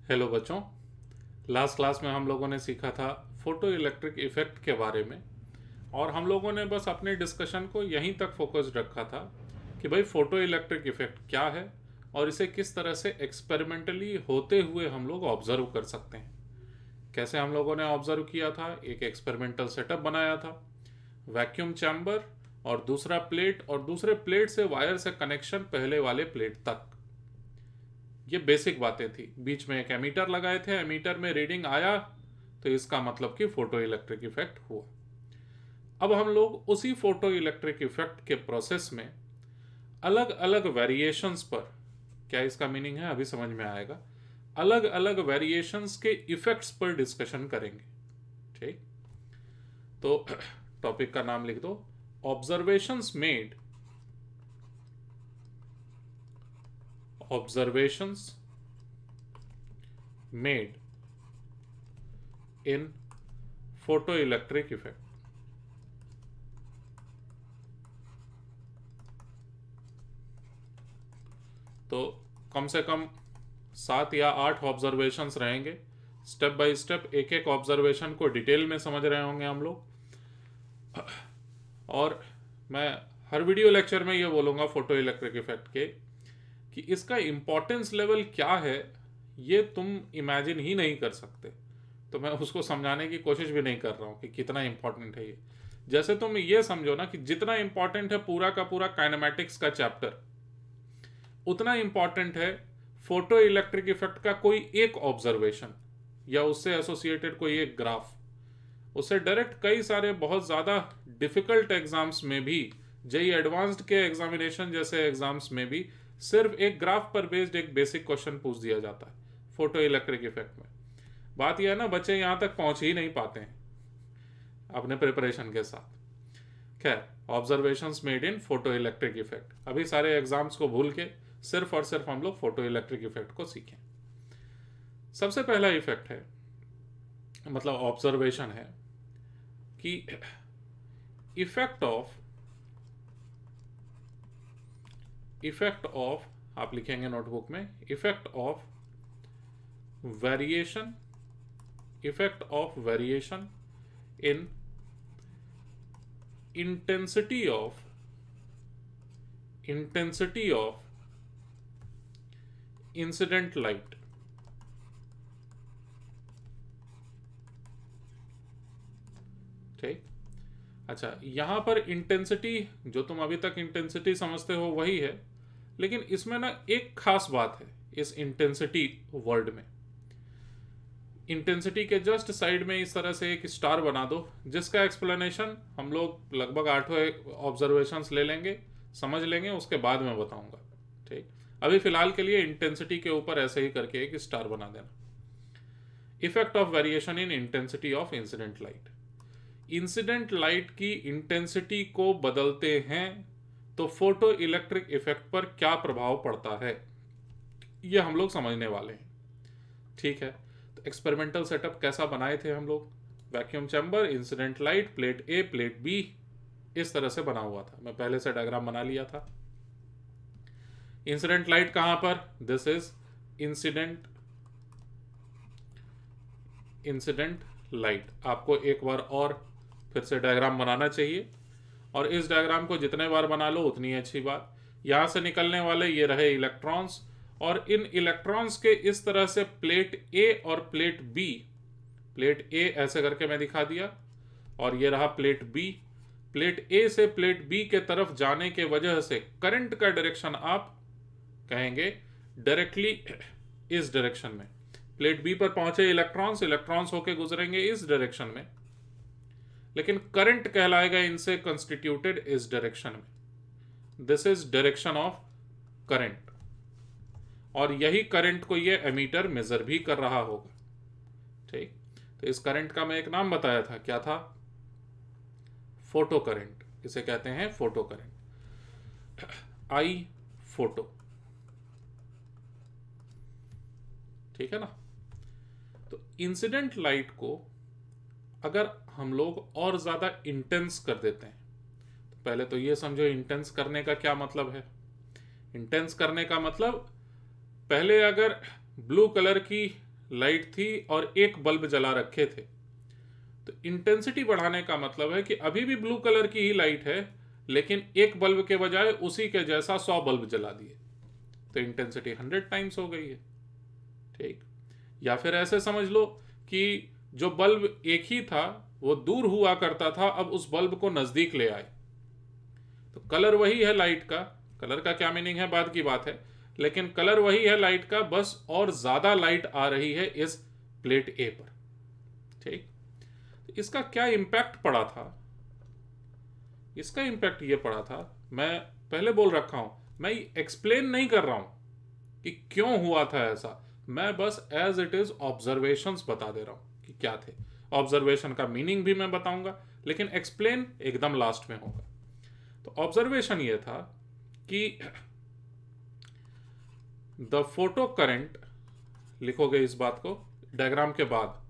Hello बच्चों। Last class में हम लोगों ने सीखा था फोटो इलेक्ट्रिक इफेक्ट के बारे में। और हम लोगों ने बस अपने डिस्कशन को यहीं तक फोकस्ड रखा था कि भाई फोटो इलेक्ट्रिक इफेक्ट क्या है और इसे किस तरह से एक्सपेरिमेंटली होते हुए हम लोग ऑब्जर्व कर सकते हैं। कैसे हम लोगों ने ऑब्जर्व किया था, एक एक्सपेरिमेंटल सेटअप बनाया था, वैक्यूम चैम्बर और दूसरा प्लेट और दूसरे प्लेट से वायर से कनेक्शन पहले वाले प्लेट तक। ये बेसिक बातें थी। बीच में एक एमीटर लगाए थे, एमीटर में रीडिंग आया तो इसका मतलब कि फोटो इलेक्ट्रिक इफेक्ट हुआ। अब हम लोग उसी फोटो इलेक्ट्रिक इफेक्ट के प्रोसेस में अलग अलग वेरिएशंस पर, क्या इसका मीनिंग है अभी समझ में आएगा, अलग अलग वेरिएशंस के इफेक्ट्स पर डिस्कशन करेंगे। ठीक, तो टॉपिक का नाम लिख दो, observations made, observations made in photo electric effect. तो कम से कम 7 या 8 ऑब्जर्वेशंस रहेंगे। स्टेप बाय स्टेप एक एक ऑब्जर्वेशन को डिटेल में समझ रहे होंगे हम लोग। और मैं हर वीडियो लेक्चर में ये बोलूँगा फोटो इलेक्ट्रिक इफेक्ट के कि इसका इम्पोर्टेंस लेवल क्या है ये तुम इमेजिन ही नहीं कर सकते। तो मैं उसको समझाने की कोशिश भी नहीं कर रहा हूँ कि कितना इम्पोर्टेंट है ये। जैसे तुम ये समझो ना कि जितना इम्पोर्टेंट है पूरा का पूरा काइनेमेटिक्स का चैप्टर, उतना इंपॉर्टेंट है फोटो इलेक्ट्रिक इफेक्ट का कोई एक ऑब्जर्वेशन या उससे एसोसिएटेड कोई एक ग्राफ। उससे डायरेक्ट कई सारे बहुत ज़्यादा डिफिकल्ट एग्जाम्स में भी, जेई एडवांस्ड के एग्जामिनेशन जैसे एग्जाम्स में भी सिर्फ एक ग्राफ पर बेस्ड एक बेसिक क्वेश्चन पूछ दिया जाता है फोटो इलेक्ट्रिक इफेक्ट में। बात यह है ना, बच्चे यहाँ तक पहुँच ही नहीं पाते हैं अपने प्रिपरेशन के साथ। खैर, observations made in photo electric effect, अभी सारे एग्जाम्स को भूल के सिर्फ और सिर्फ हम लोग फोटो इलेक्ट्रिक इफेक्ट को सीखें। सबसे पहला इफेक्ट है, मतलब ऑब्जर्वेशन है कि इफेक्ट ऑफ आप लिखेंगे नोटबुक में, effect of variation, effect of variation in intensity of incident light. ठीक, अच्छा, यहां पर इंटेंसिटी, जो तुम अभी तक इंटेंसिटी समझते हो वही है, लेकिन इसमें ना एक खास बात है इस इंटेंसिटी वर्ड में। इंटेंसिटी के जस्ट साइड में इस तरह से एक स्टार बना दो, जिसका एक्सप्लेनेशन हम लोग लगभग 8 ऑब्जर्वेशंस ले लेंगे, समझ लेंगे, उसके बाद में बताऊंगा। ठीक, अभी फिलहाल के लिए इंटेंसिटी के ऊपर ऐसे ही करके एक स्टार बना देना। Effect of variation in intensity of incident light. Incident light की इंटेंसिटी को बदलते हैं तो फोटो इलेक्ट्रिक इफेक्ट पर क्या प्रभाव पड़ता है, यह हम लोग समझने वाले हैं। ठीक है, तो एक्सपेरिमेंटल सेटअप कैसा बनाए थे हम लोग, vacuum chamber, incident light, plate A, plate B, इस तरह से बना हुआ था। मैं पहले से डायग्राम बना लिया था। इंसिडेंट लाइट कहां पर, this is incident incident light. आपको एक बार और फिर से डायग्राम बनाना चाहिए, और इस डायग्राम को जितने बार बना लो उतनी अच्छी बात। यहां से निकलने वाले ये रहे इलेक्ट्रॉन्स, और इन इलेक्ट्रॉन्स के इस तरह से प्लेट ए और प्लेट बी, प्लेट ए ऐसे करके मैं दिखा दिया, और ये रहा प्लेट बी। प्लेट ए से प्लेट बी के तरफ जाने के वजह से करंट का डायरेक्शन आप कहेंगे डायरेक्टली इस डायरेक्शन में। प्लेट बी पर पहुंचे इलेक्ट्रॉन्स, इलेक्ट्रॉन्स होके गुजरेंगे इस डायरेक्शन में, लेकिन करंट कहलाएगा इनसे कंस्टिट्यूटेड इस डायरेक्शन में। This is direction of current, और यही करंट को ये एमीटर मेजर भी कर रहा होगा। ठीक, तो इस करंट का मैं एक नाम बताया था, क्या था, फोटो करंट। इसे कहते हैं फोटो करंट, आई फोटो। ठीक है ना। तो इंसिडेंट लाइट को अगर हम लोग और ज़्यादा इंटेंस कर देते हैं, तो पहले तो ये समझो इंटेंस करने का क्या मतलब है। इंटेंस करने का मतलब, पहले अगर ब्लू कलर की लाइट थी और एक बल्ब जला रखे थे। तो इंटेंसिटी बढ़ाने का मतलब है कि अभी भी ब्लू कलर की ही लाइट है, लेकिन एक बल्ब के बजाय उसी के जैसा 100 बल्ब जला दिए, तो इंटेंसिटी 100 टाइम्स हो गई है। ठीक। या फिर ऐसे समझ लो कि जो बल्ब एक ही था वो दूर हुआ करता था, अब उस बल्ब को नजदीक ले आए, तो कलर वही है लाइट का। कलर का क्या मीनिंग है बाद की बात है, लेकिन कलर वही है लाइट का, बस और ज्यादा लाइट आ रही है इस प्लेट ए पर। ठीक। तो इसका क्या इम्पैक्ट पड़ा था? इसका इम्पैक्ट ये पड़ा था, मैं पहले बोल रखा हूं, मैं एक्सप्लेन नहीं कर रहा हूं कि क्यों हुआ था ऐसा, मैं बस एज इट इज ऑब्जर्वेशंस बता दे रहा हूं कि क्या थे। ऑब्जर्वेशन का मीनिंग भी मैं बताऊंगा, लेकिन एक्सप्लेन एकदम लास्ट में होगा। तो ऑब्जर्वेशन ये था कि द फोटो करंट, लिखोगे इस बात को डायग्राम के बाद,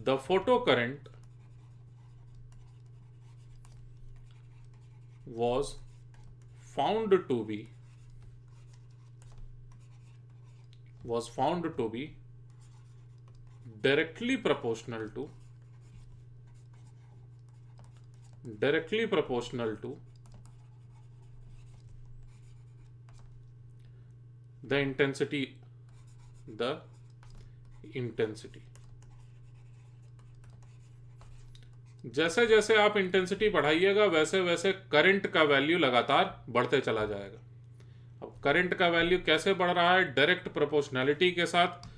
the photo current was found to be directly proportional to the intensity. जैसे जैसे आप इंटेंसिटी बढ़ाइएगा वैसे वैसे करंट का वैल्यू लगातार बढ़ते चला जाएगा। अब करंट का वैल्यू कैसे बढ़ रहा है? डायरेक्ट प्रोपोर्शनैलिटी के साथ।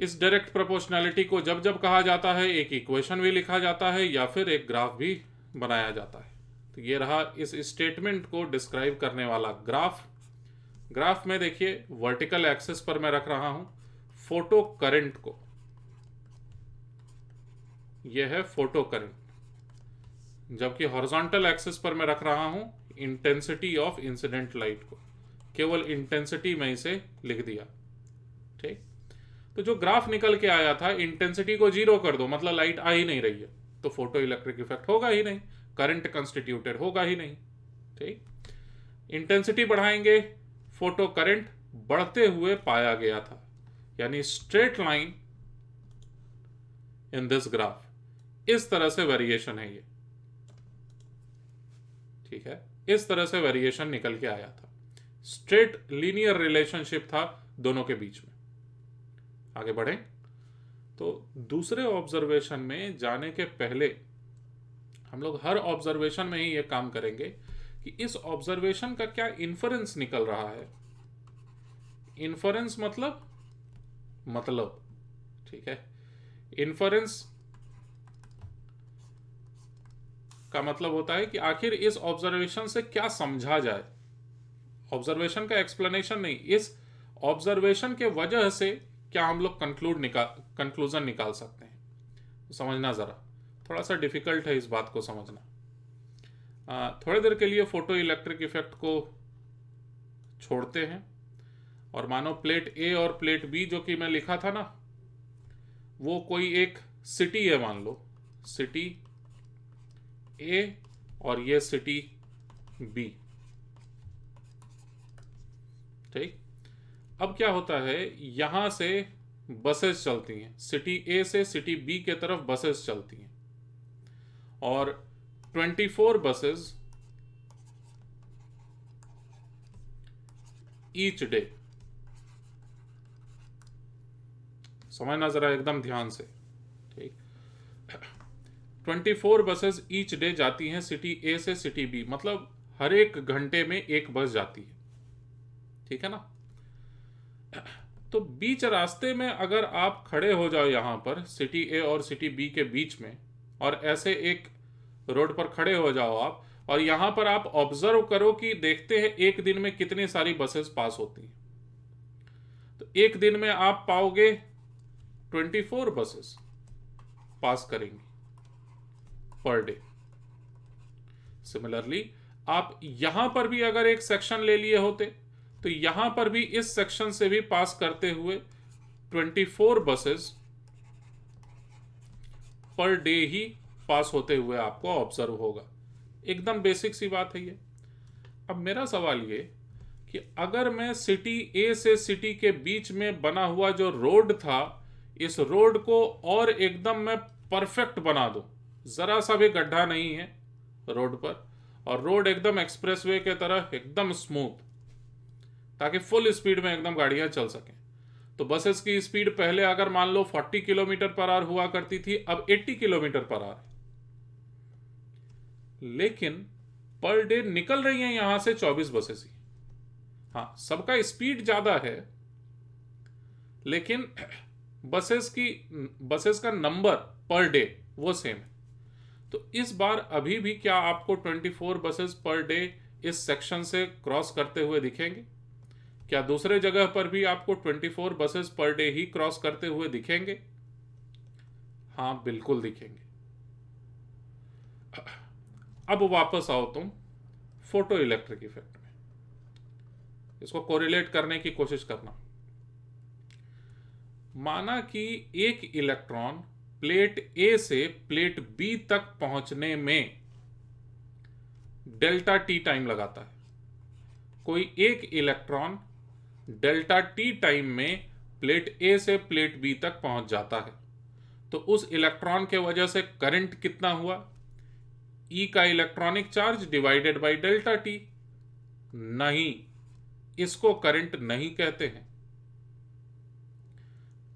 इस डायरेक्ट प्रोपोर्शनैलिटी को जब जब कहा जाता है, एक इक्वेशन भी लिखा जाता है या फिर एक ग्राफ भी बनाया जाता है। तो ये रहा इस स्टेटमेंट को डिस्क्राइब करने वाला ग्राफ। ग्राफ में देखिए वर्टिकल एक्सिस पर मैं रख रहा हूं फोटो करंट को, यह है फोटो करंट, जबकि हॉरिजॉन्टल एक्सिस पर मैं रख रहा हूं इंटेंसिटी ऑफ इंसिडेंट लाइट को। केवल इंटेंसिटी में इसे लिख दिया। ठीक। तो जो ग्राफ निकल के आया था, इंटेंसिटी को 0 कर दो मतलब लाइट आ ही नहीं रही है, तो फोटो इलेक्ट्रिक इफेक्ट होगा ही नहीं, करंट कंस्टिट्यूटेड होगा ही नहीं। ठीक। इंटेंसिटी बढ़ाएंगे, फोटो करंट बढ़ते हुए पाया गया था, यानी straight line in this graph. इस तरह से वेरिएशन है ये। ठीक है, इस तरह से वेरिएशन निकल के आया था, स्ट्रेट लीनियर रिलेशनशिप था दोनों के बीच में। आगे बढ़ें तो दूसरे ऑब्जर्वेशन में जाने के पहले हम लोग हर ऑब्जर्वेशन में ही ये काम करेंगे कि इस ऑब्जर्वेशन का क्या इन्फरेंस निकल रहा है। इन्फरेंस मतलब ठीक है, इन्फरेंस का मतलब होता है कि आखिर इस ऑब्जर्वेशन से क्या समझा जाए। ऑब्जर्वेशन का एक्सप्लेनेशन नहीं, इस ऑब्जर्वेशन के वजह से क्या हम लोग कंक्लूजन निकाल सकते हैं। तो समझना जरा, थोड़ा सा डिफिकल्ट है इस बात को समझना। थोड़ी देर के लिए फोटो इलेक्ट्रिक इफेक्ट को छोड़ते हैं और मानो प्लेट ए और प्लेट बी जो कि मैं लिखा था ना, वो कोई एक सिटी है, मान लो सिटी ए और ये सिटी बी। ठीक। अब क्या होता है, यहां से बसेस चलती हैं, सिटी ए से सिटी बी के तरफ बसेस चलती हैं और 24 बसेस ईच डे। समझना जरा एकदम ध्यान से। ठीक। 24 बसेस ईच डे जाती हैं सिटी ए से सिटी बी, मतलब हर एक घंटे में एक बस जाती है। ठीक है ना। तो बीच रास्ते में अगर आप खड़े हो जाओ यहां पर सिटी ए और सिटी बी के बीच में, और ऐसे एक रोड पर खड़े हो जाओ आप, और यहां पर आप ऑब्जर्व करो कि देखते हैं एक दिन में कितनी सारी बसेस पास होती हैं, तो एक दिन में आप पाओगे 24 बसेस पास करेंगी पर डे। सिमिलरली आप यहां पर भी अगर एक सेक्शन ले लिए होते तो यहां पर भी इस सेक्शन से भी पास करते हुए 24 बसेस पर डे ही पास होते हुए आपको ऑब्जर्व होगा। एकदम बेसिक सी बात है ये। अब मेरा सवाल ये कि अगर मैं सिटी ए से सिटी के बीच में बना हुआ जो रोड था, इस रोड को और एकदम मैं परफेक्ट बना दूं, जरा सा भी गड्ढा नहीं है रोड पर, और रोड एकदम एक्सप्रेसवे के तरह एकदम स्मूथ, ताकि फुल स्पीड में एकदम गाड़ियां चल सकें। तो बसेस की स्पीड पहले अगर मान लो 40 किलोमीटर पर आवर हुआ करती थी, अब 80 किलोमीटर पर आवर, लेकिन पर डे निकल रही हैं यहां से 24 बसेस ही। हाँ, सबका स्पीड ज्यादा है, लेकिन बसेस का नंबर पर डे वो सेम है। तो इस बार अभी भी क्या आपको 24 बसेस पर डे इस सेक्शन से क्रॉस करते हुए दिखेंगे? क्या दूसरे जगह पर भी आपको 24 बसेस पर डे ही क्रॉस करते हुए दिखेंगे? हाँ, बिल्कुल दिखेंगे। अब वापस आओ तुम फोटो इलेक्ट्रिक इफेक्ट में, इसको कोरिलेट करने की कोशिश करना। माना कि एक इलेक्ट्रॉन प्लेट ए से प्लेट बी तक पहुंचने में डेल्टा टी टाइम लगाता है। कोई एक इलेक्ट्रॉन डेल्टा टी टाइम में प्लेट ए से प्लेट बी तक पहुंच जाता है, तो उस इलेक्ट्रॉन के वजह से करंट कितना हुआ? ई का electronic charge divided by delta T. नहीं, इसको करंट नहीं कहते हैं।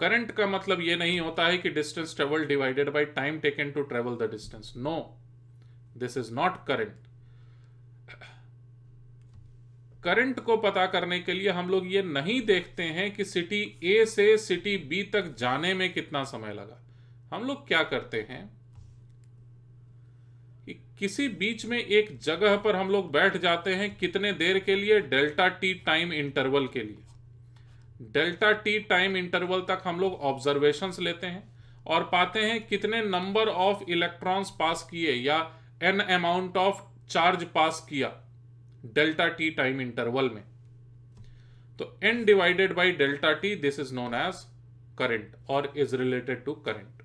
करंट का मतलब यह नहीं होता है कि distance travel divided by time taken to travel the distance. No, this is not current. Current को पता करने के लिए हम लोग ये नहीं देखते हैं कि सिटी ए से सिटी बी तक जाने में कितना समय लगा। हम लोग क्या करते हैं कि किसी बीच में एक जगह पर हम लोग बैठ जाते हैं, कितने देर के लिए? डेल्टा टी टाइम इंटरवल के लिए। डेल्टा टी टाइम इंटरवल तक हम लोग ऑब्जर्वेशंस लेते हैं और पाते हैं कितने नंबर ऑफ इलेक्ट्रॉन्स पास किए या एन अमाउंट ऑफ चार्ज पास किया डेल्टा टी टाइम इंटरवल में। तो n divided by delta T, this is known as current और इज रिलेटेड टू करंट।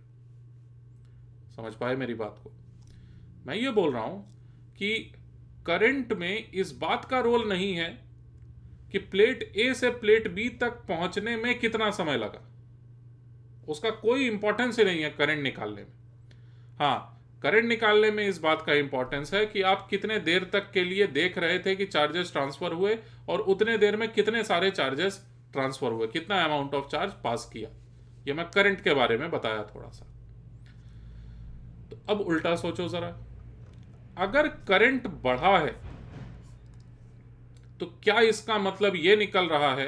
समझ पाए मेरी बात को? मैं ये बोल रहा हूं कि करंट में इस बात का रोल नहीं है कि प्लेट ए से प्लेट बी तक पहुंचने में कितना समय लगा, उसका कोई इंपॉर्टेंस ही नहीं है करंट निकालने में। हाँ, करंट निकालने में इस बात का इंपॉर्टेंस है कि आप कितने देर तक के लिए देख रहे थे कि चार्जेस ट्रांसफर हुए और उतने देर में कितने सारे चार्जेस ट्रांसफर हुए, कितना अमाउंट ऑफ चार्ज पास किया। ये मैं करंट के बारे में बताया थोड़ा सा। तो अब उल्टा सोचो जरा, अगर करंट बढ़ा है तो क्या इसका मतलब यह निकल रहा है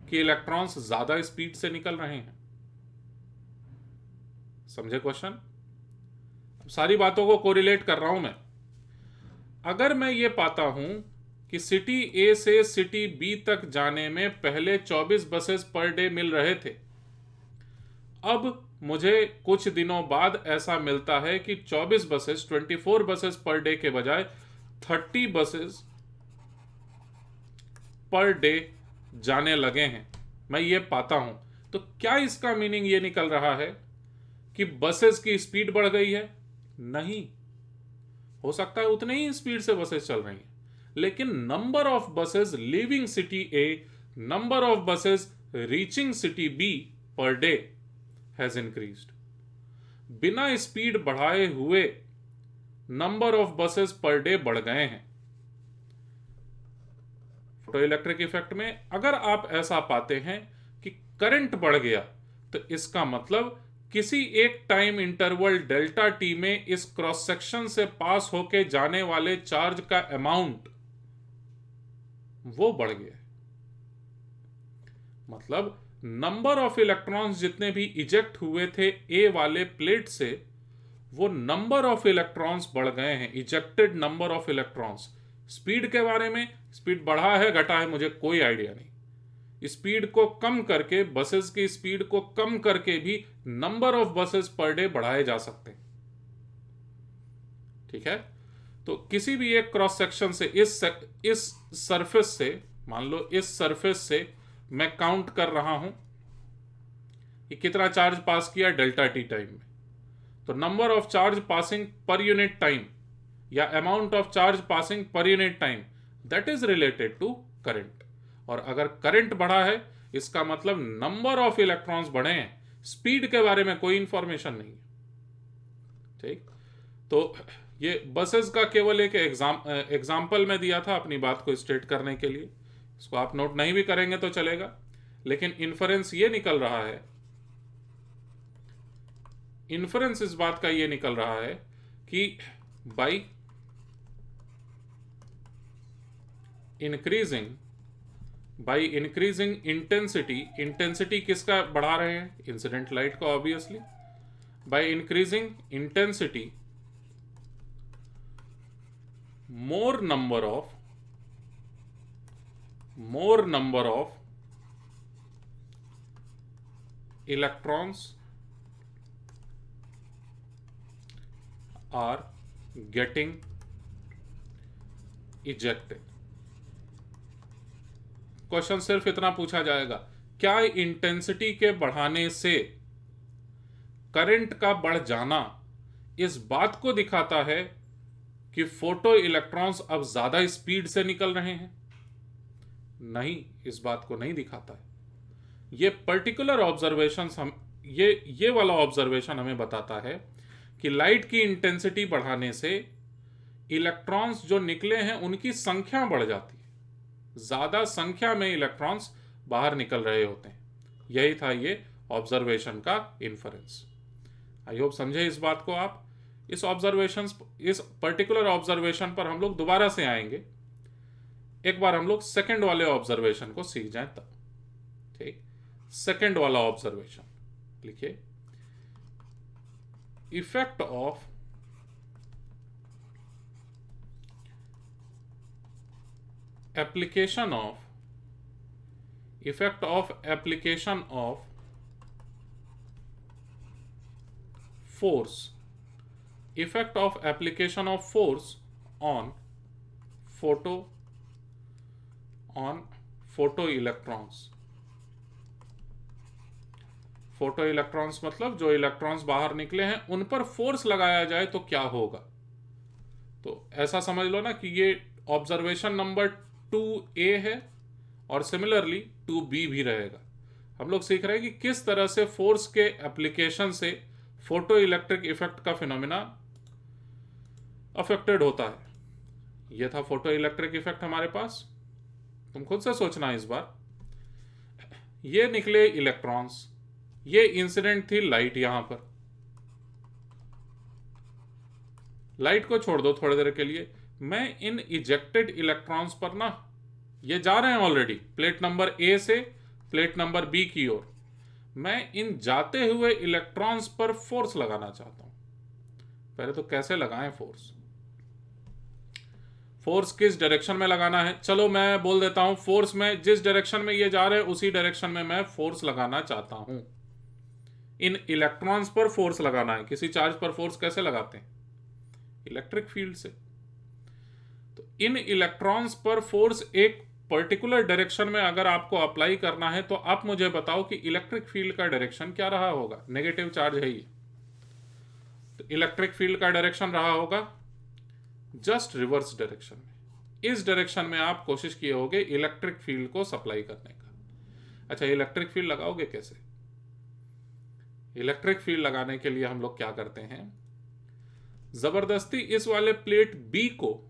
कि इलेक्ट्रॉन्स ज्यादा स्पीड से निकल रहे हैं? समझे क्वेश्चन? सारी बातों को कोरिलेट कर रहा हूं मैं। अगर मैं ये पाता हूं कि सिटी ए से सिटी बी तक जाने में पहले 24 बसेस पर डे मिल रहे थे, अब मुझे कुछ दिनों बाद ऐसा मिलता है कि 24 बसेस 24 बसेस पर डे के बजाय 30 बसेस पर डे जाने लगे हैं, मैं ये पाता हूं। तो क्या इसका मीनिंग ये निकल रहा है कि बसेस की स्पीड बढ़ गई है? नहीं, हो सकता है उतने ही स्पीड से बसेस चल रही हैं, लेकिन number of buses leaving city A, number of buses reaching city B per day has increased. बिना स्पीड बढ़ाए हुए number of buses per day बढ़ गए हैं। फोटो इलेक्ट्रिक इफेक्ट में अगर आप ऐसा पाते हैं कि करंट बढ़ गया, तो इसका मतलब किसी एक टाइम इंटरवल डेल्टा टी में इस क्रॉस सेक्शन से पास होके जाने वाले चार्ज का अमाउंट वो बढ़ गया है। मतलब नंबर ऑफ इलेक्ट्रॉन्स जितने भी इजेक्ट हुए थे ए वाले प्लेट से, वो नंबर ऑफ इलेक्ट्रॉन्स बढ़ गए हैं, ejected number of electrons. Speed के बारे में, स्पीड बढ़ा है घटा है मुझे कोई आइडिया नहीं। स्पीड को कम करके, बसेस की स्पीड को कम करके भी number of buses per day बढ़ाए जा सकते हैं। ठीक है? तो किसी भी एक क्रॉस सेक्शन से इस सरफेस से, मान लो इस सरफेस से मैं काउंट कर रहा हूं कि कितना चार्ज पास किया डेल्टा टी टाइम में। तो number of charge passing per unit time या amount of charge passing per unit time, that is related to current. और अगर करंट बढ़ा है इसका मतलब नंबर ऑफ इलेक्ट्रॉन्स बढ़े हैं, स्पीड के बारे में कोई इंफॉर्मेशन नहीं है। ठीक, तो ये बसेस का केवल एक एग्जाम्पल में दिया था अपनी बात को स्ट्रेट करने के लिए। इसको आप नोट नहीं भी करेंगे तो चलेगा, लेकिन इन्फरेंस ये निकल रहा है, इन्फरेंस इस बात का ये निकल रहा है कि बाई इंक्रीजिंग इंटेंसिटी, इंटेंसिटी किसका बढ़ा रहे हैं, इंसिडेंट लाइट का obviously, by increasing intensity more number of electrons are getting ejected। Question सिर्फ इतना पूछा जाएगा, क्या इंटेंसिटी के बढ़ाने से करंट का बढ़ जाना इस बात को दिखाता है कि फोटो इलेक्ट्रॉन्स अब ज्यादा स्पीड से निकल रहे हैं? नहीं, इस बात को नहीं दिखाता है। ये पर्टिकुलर ऑब्जर्वेशन ये वाला ऑब्जर्वेशन हमें बताता है कि लाइट की इंटेंसिटी बढ़ाने से इलेक्ट्रॉन्स जो निकले हैं उनकी संख्या बढ़ जाती है, ज्यादा संख्या में इलेक्ट्रॉन्स बाहर निकल रहे होते हैं। यही था ये ऑब्जर्वेशन का इन्फरेंस। आई होप समझे इस बात को आप। इस पर्टिकुलर ऑब्जर्वेशन पर हम लोग दोबारा से आएंगे, एक बार हम लोग सेकंड वाले ऑब्जर्वेशन को सीख जाएं तब। ठीक, सेकंड वाला ऑब्जर्वेशन लिखिए, effect of application of force, effect of application of force on photoelectrons। Photo electrons मतलब जो इलेक्ट्रॉन्स बाहर निकले हैं उन पर फोर्स लगाया जाए तो क्या होगा। तो ऐसा समझ लो ना कि ये ऑब्जर्वेशन नंबर 2A है और सिमिलरली 2B भी रहेगा। हम लोग सीख रहे हैं कि किस तरह से फोर्स के एप्लीकेशन से फोटो इलेक्ट्रिक इफेक्ट का फिनोमिना अफेक्टेड होता है। यह था फोटो इलेक्ट्रिक इफेक्ट हमारे पास। तुम खुद से सोचना इस बार, ये निकले इलेक्ट्रॉन्स, ये इंसिडेंट थी लाइट। यहां पर लाइट को छोड़ दो थोड़ी देर के लिए, मैं इन इजेक्टेड इलेक्ट्रॉन्स पर ना, ये जा रहे हैं ऑलरेडी प्लेट नंबर ए से प्लेट नंबर बी की ओर, मैं इन जाते हुए इलेक्ट्रॉन्स पर फोर्स लगाना चाहता हूं। पहले तो कैसे लगाएं फोर्स, फोर्स किस डायरेक्शन में लगाना है, चलो मैं बोल देता हूं। फोर्स में जिस डायरेक्शन में ये जा रहे हैं उसी डायरेक्शन में मैं फोर्स लगाना चाहता हूं। इन इलेक्ट्रॉन्स पर फोर्स लगाना है। किसी चार्ज पर फोर्स कैसे लगाते हैं, इलेक्ट्रिक फील्ड से। तो इन इलेक्ट्रॉन्स पर फोर्स एक पर्टिकुलर डायरेक्शन में अगर आपको अप्लाई करना है तो आप मुझे बताओ कि इलेक्ट्रिक फील्ड का डायरेक्शन क्या रहा होगा। नेगेटिव चार्ज है ये, तो इलेक्ट्रिक फील्ड का डायरेक्शन रहा होगा जस्ट रिवर्स डायरेक्शन में। इस डायरेक्शन में आप कोशिश किए होगे इलेक्ट्रिक फील्ड को सप्लाई करने का। अच्छा, इलेक्ट्रिक फील्ड लगाओगे कैसे? इलेक्ट्रिक फील्ड लगाने के लिए हम लोग क्या करते हैं, जबरदस्ती इस वाले प्लेट बी को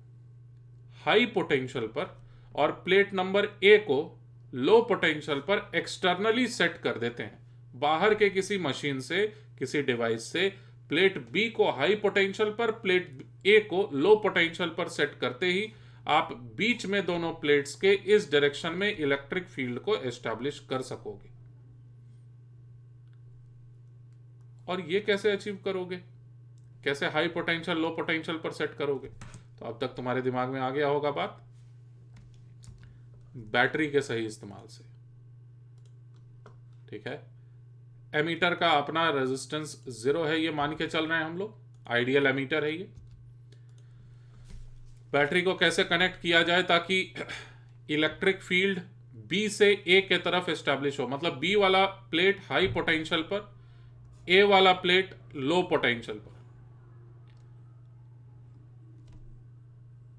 हाई पोटेंशियल पर और प्लेट नंबर ए को लो पोटेंशियल पर एक्सटर्नली सेट कर देते हैं। बाहर के किसी मशीन से, किसी डिवाइस से प्लेट बी को हाई पोटेंशियल पर, प्लेट ए को लो पोटेंशियल पर सेट करते ही आप बीच में दोनों प्लेट्स के इस डायरेक्शन में इलेक्ट्रिक फील्ड को एस्टैब्लिश कर सकोगे। और ये कैसे अचीव करोगे, कैसे हाई पोटेंशियल लो पोटेंशियल पर सेट करोगे? तो अब तक तुम्हारे दिमाग में आ गया होगा बात, बैटरी के सही इस्तेमाल से। ठीक है, एमीटर का अपना रेजिस्टेंस 0 है, ये मान के चल रहे हैं हम लोग, आइडियल एमीटर है ये। बैटरी को कैसे कनेक्ट किया जाए ताकि इलेक्ट्रिक फील्ड बी से ए के तरफ एस्टैब्लिश हो, मतलब बी वाला प्लेट हाई पोटेंशियल पर, ए वाला प्लेट लो पोटेंशियल पर।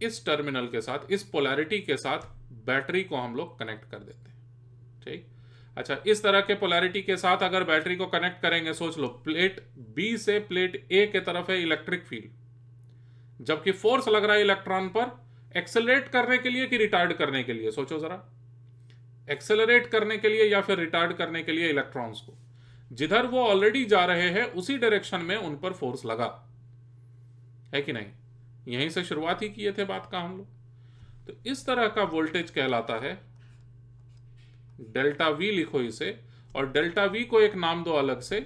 इस टर्मिनल के साथ, इस पोलैरिटी के साथ बैटरी को हम लोग कनेक्ट कर देते हैं। ठीक, अच्छा, इस तरह के पोलैरिटी के साथ अगर बैटरी को कनेक्ट करेंगे, सोच लो प्लेट बी से प्लेट ए के तरफ है इलेक्ट्रिक फील्ड, जबकि फोर्स लग रहा है इलेक्ट्रॉन पर एक्सेलरेट करने के लिए कि रिटार्ड करने के लिए, सोचो जरा, एक्सेलरेट करने के लिए या फिर रिटार्ड करने के लिए इलेक्ट्रॉन्स को। जिधर वो ऑलरेडी जा रहे हैं उसी डायरेक्शन में उन पर फोर्स लगा है कि नहीं, यहीं से शुरुआत ही किए थे बात का हम लोग। तो इस तरह का वोल्टेज कहलाता है, डेल्टा वी लिखो इसे, और डेल्टा वी को एक नाम दो अलग से,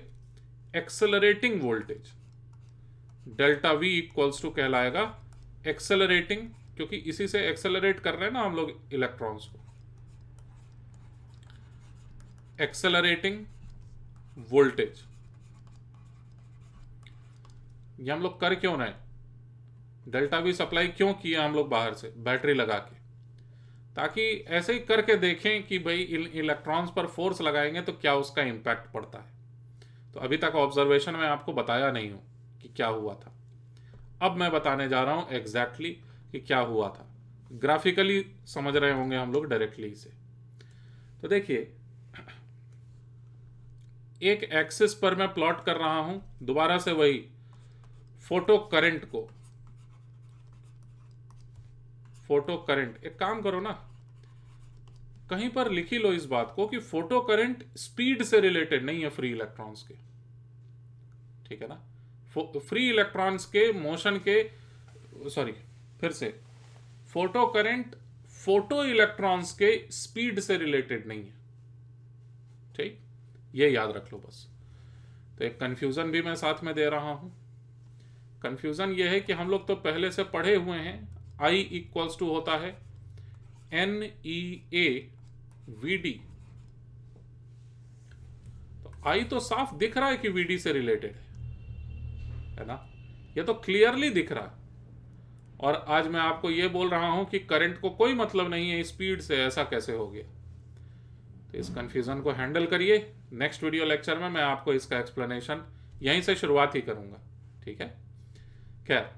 accelerating voltage. Delta V equals to कहलाएगा एक्सेलरेटिंग, क्योंकि इसी से एक्सेलरेट कर रहे हैं ना हम लोग इलेक्ट्रॉन्स को, एक्सेलरेटिंग वोल्टेज। ये हम लोग कर क्यों रहे हैं, डेल्टा वी सप्लाई क्यों किया हम लोग बाहर से बैटरी लगा के, ताकि ऐसे ही करके देखें कि भाई इलेक्ट्रॉन्स पर फोर्स लगाएंगे तो क्या उसका इंपैक्ट पड़ता है। तो अभी तक ऑब्जर्वेशन में आपको बताया नहीं हूं कि क्या हुआ था, अब मैं बताने जा रहा हूं एग्जैक्टली कि क्या हुआ था। ग्राफिकली समझ रहे होंगे हम लोग डायरेक्टली इसे। तो देखिए, एक एक्सिस पर मैं प्लॉट कर रहा हूं दोबारा से वही फोटो करंट को, फोटो करंट। एक काम करो ना, कहीं पर लिख ही लो इस बात को कि फोटो करंट स्पीड से रिलेटेड नहीं है फ्री इलेक्ट्रॉन्स के, ठीक है ना। फ्री इलेक्ट्रॉन्स के मोशन के, सॉरी फिर से, फोटो करंट फोटो इलेक्ट्रॉन्स के स्पीड से रिलेटेड नहीं है, ठीक, ये याद रख लो बस। तो एक कंफ्यूजन भी मैं साथ में दे रहा हूं। कंफ्यूजन ये है कि हम लोग तो पहले से पढ़े हुए हैं, I इक्वल्स टू होता है NEA VD। तो I तो साफ दिख रहा है कि VD से रिलेटेड है ना, ये तो क्लियरली दिख रहा है। और आज मैं आपको ये बोल रहा हूं कि करंट को कोई मतलब नहीं है स्पीड से, ऐसा कैसे हो गया। तो इस कंफ्यूजन को हैंडल करिए, नेक्स्ट वीडियो लेक्चर में मैं आपको इसका एक्सप्लेनेशन यहीं से शुरुआत ही करूंगा, ठीक है। खैर,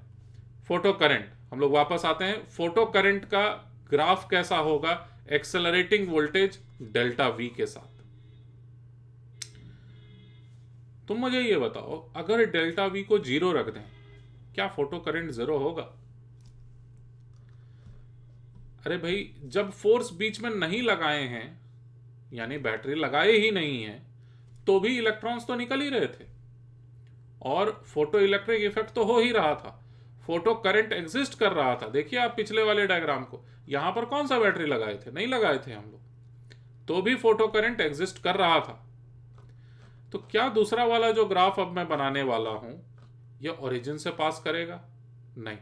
फोटो करंट हम लोग वापस आते हैं। फोटो करंट का ग्राफ कैसा होगा एक्सेलरेटिंग वोल्टेज डेल्टा वी के साथ। तुम मुझे ये बताओ, अगर डेल्टा वी को 0 रख दें, क्या फोटो करंट 0 होगा? अरे भाई, जब फोर्स बीच में नहीं लगाए हैं, यानी बैटरी लगाए ही नहीं है, तो भी इलेक्ट्रॉन्स तो निकल ही रहे थे और फोटो इलेक्ट्रिक इफेक्ट तो हो ही रहा था, फोटो करंट एग्जिस्ट कर रहा था। देखिए आप पिछले वाले डायग्राम को, यहां पर कौन सा बैटरी लगाए थे, नहीं लगाए थे हम लोग, तो भी फोटो करंट एग्जिस्ट कर रहा था। तो क्या दूसरा वाला जो ग्राफ अब मैं बनाने वाला हूं, यह ओरिजिन से पास करेगा? नहीं,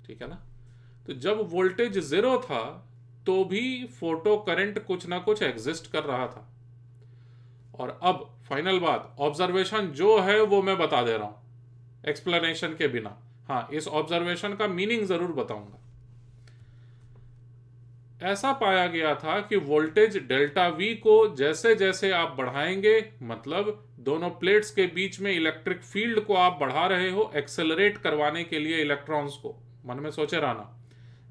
ठीक है ना। तो जब वोल्टेज 0 था तो भी फोटो करंट कुछ ना कुछ एग्जिस्ट कर रहा था। और अब फाइनल बात, ऑब्जर्वेशन जो है वो मैं बता दे रहा हूं एक्सप्लेनेशन के बिना। हाँ, इस ऑब्जर्वेशन का मीनिंग जरूर बताऊंगा। ऐसा पाया गया था कि वोल्टेज डेल्टा वी को जैसे जैसे आप बढ़ाएंगे, मतलब दोनों प्लेट्स के बीच में इलेक्ट्रिक फील्ड को आप बढ़ा रहे हो एक्सेलरेट करवाने के लिए इलेक्ट्रॉन्स को, मन में सोचे रहना,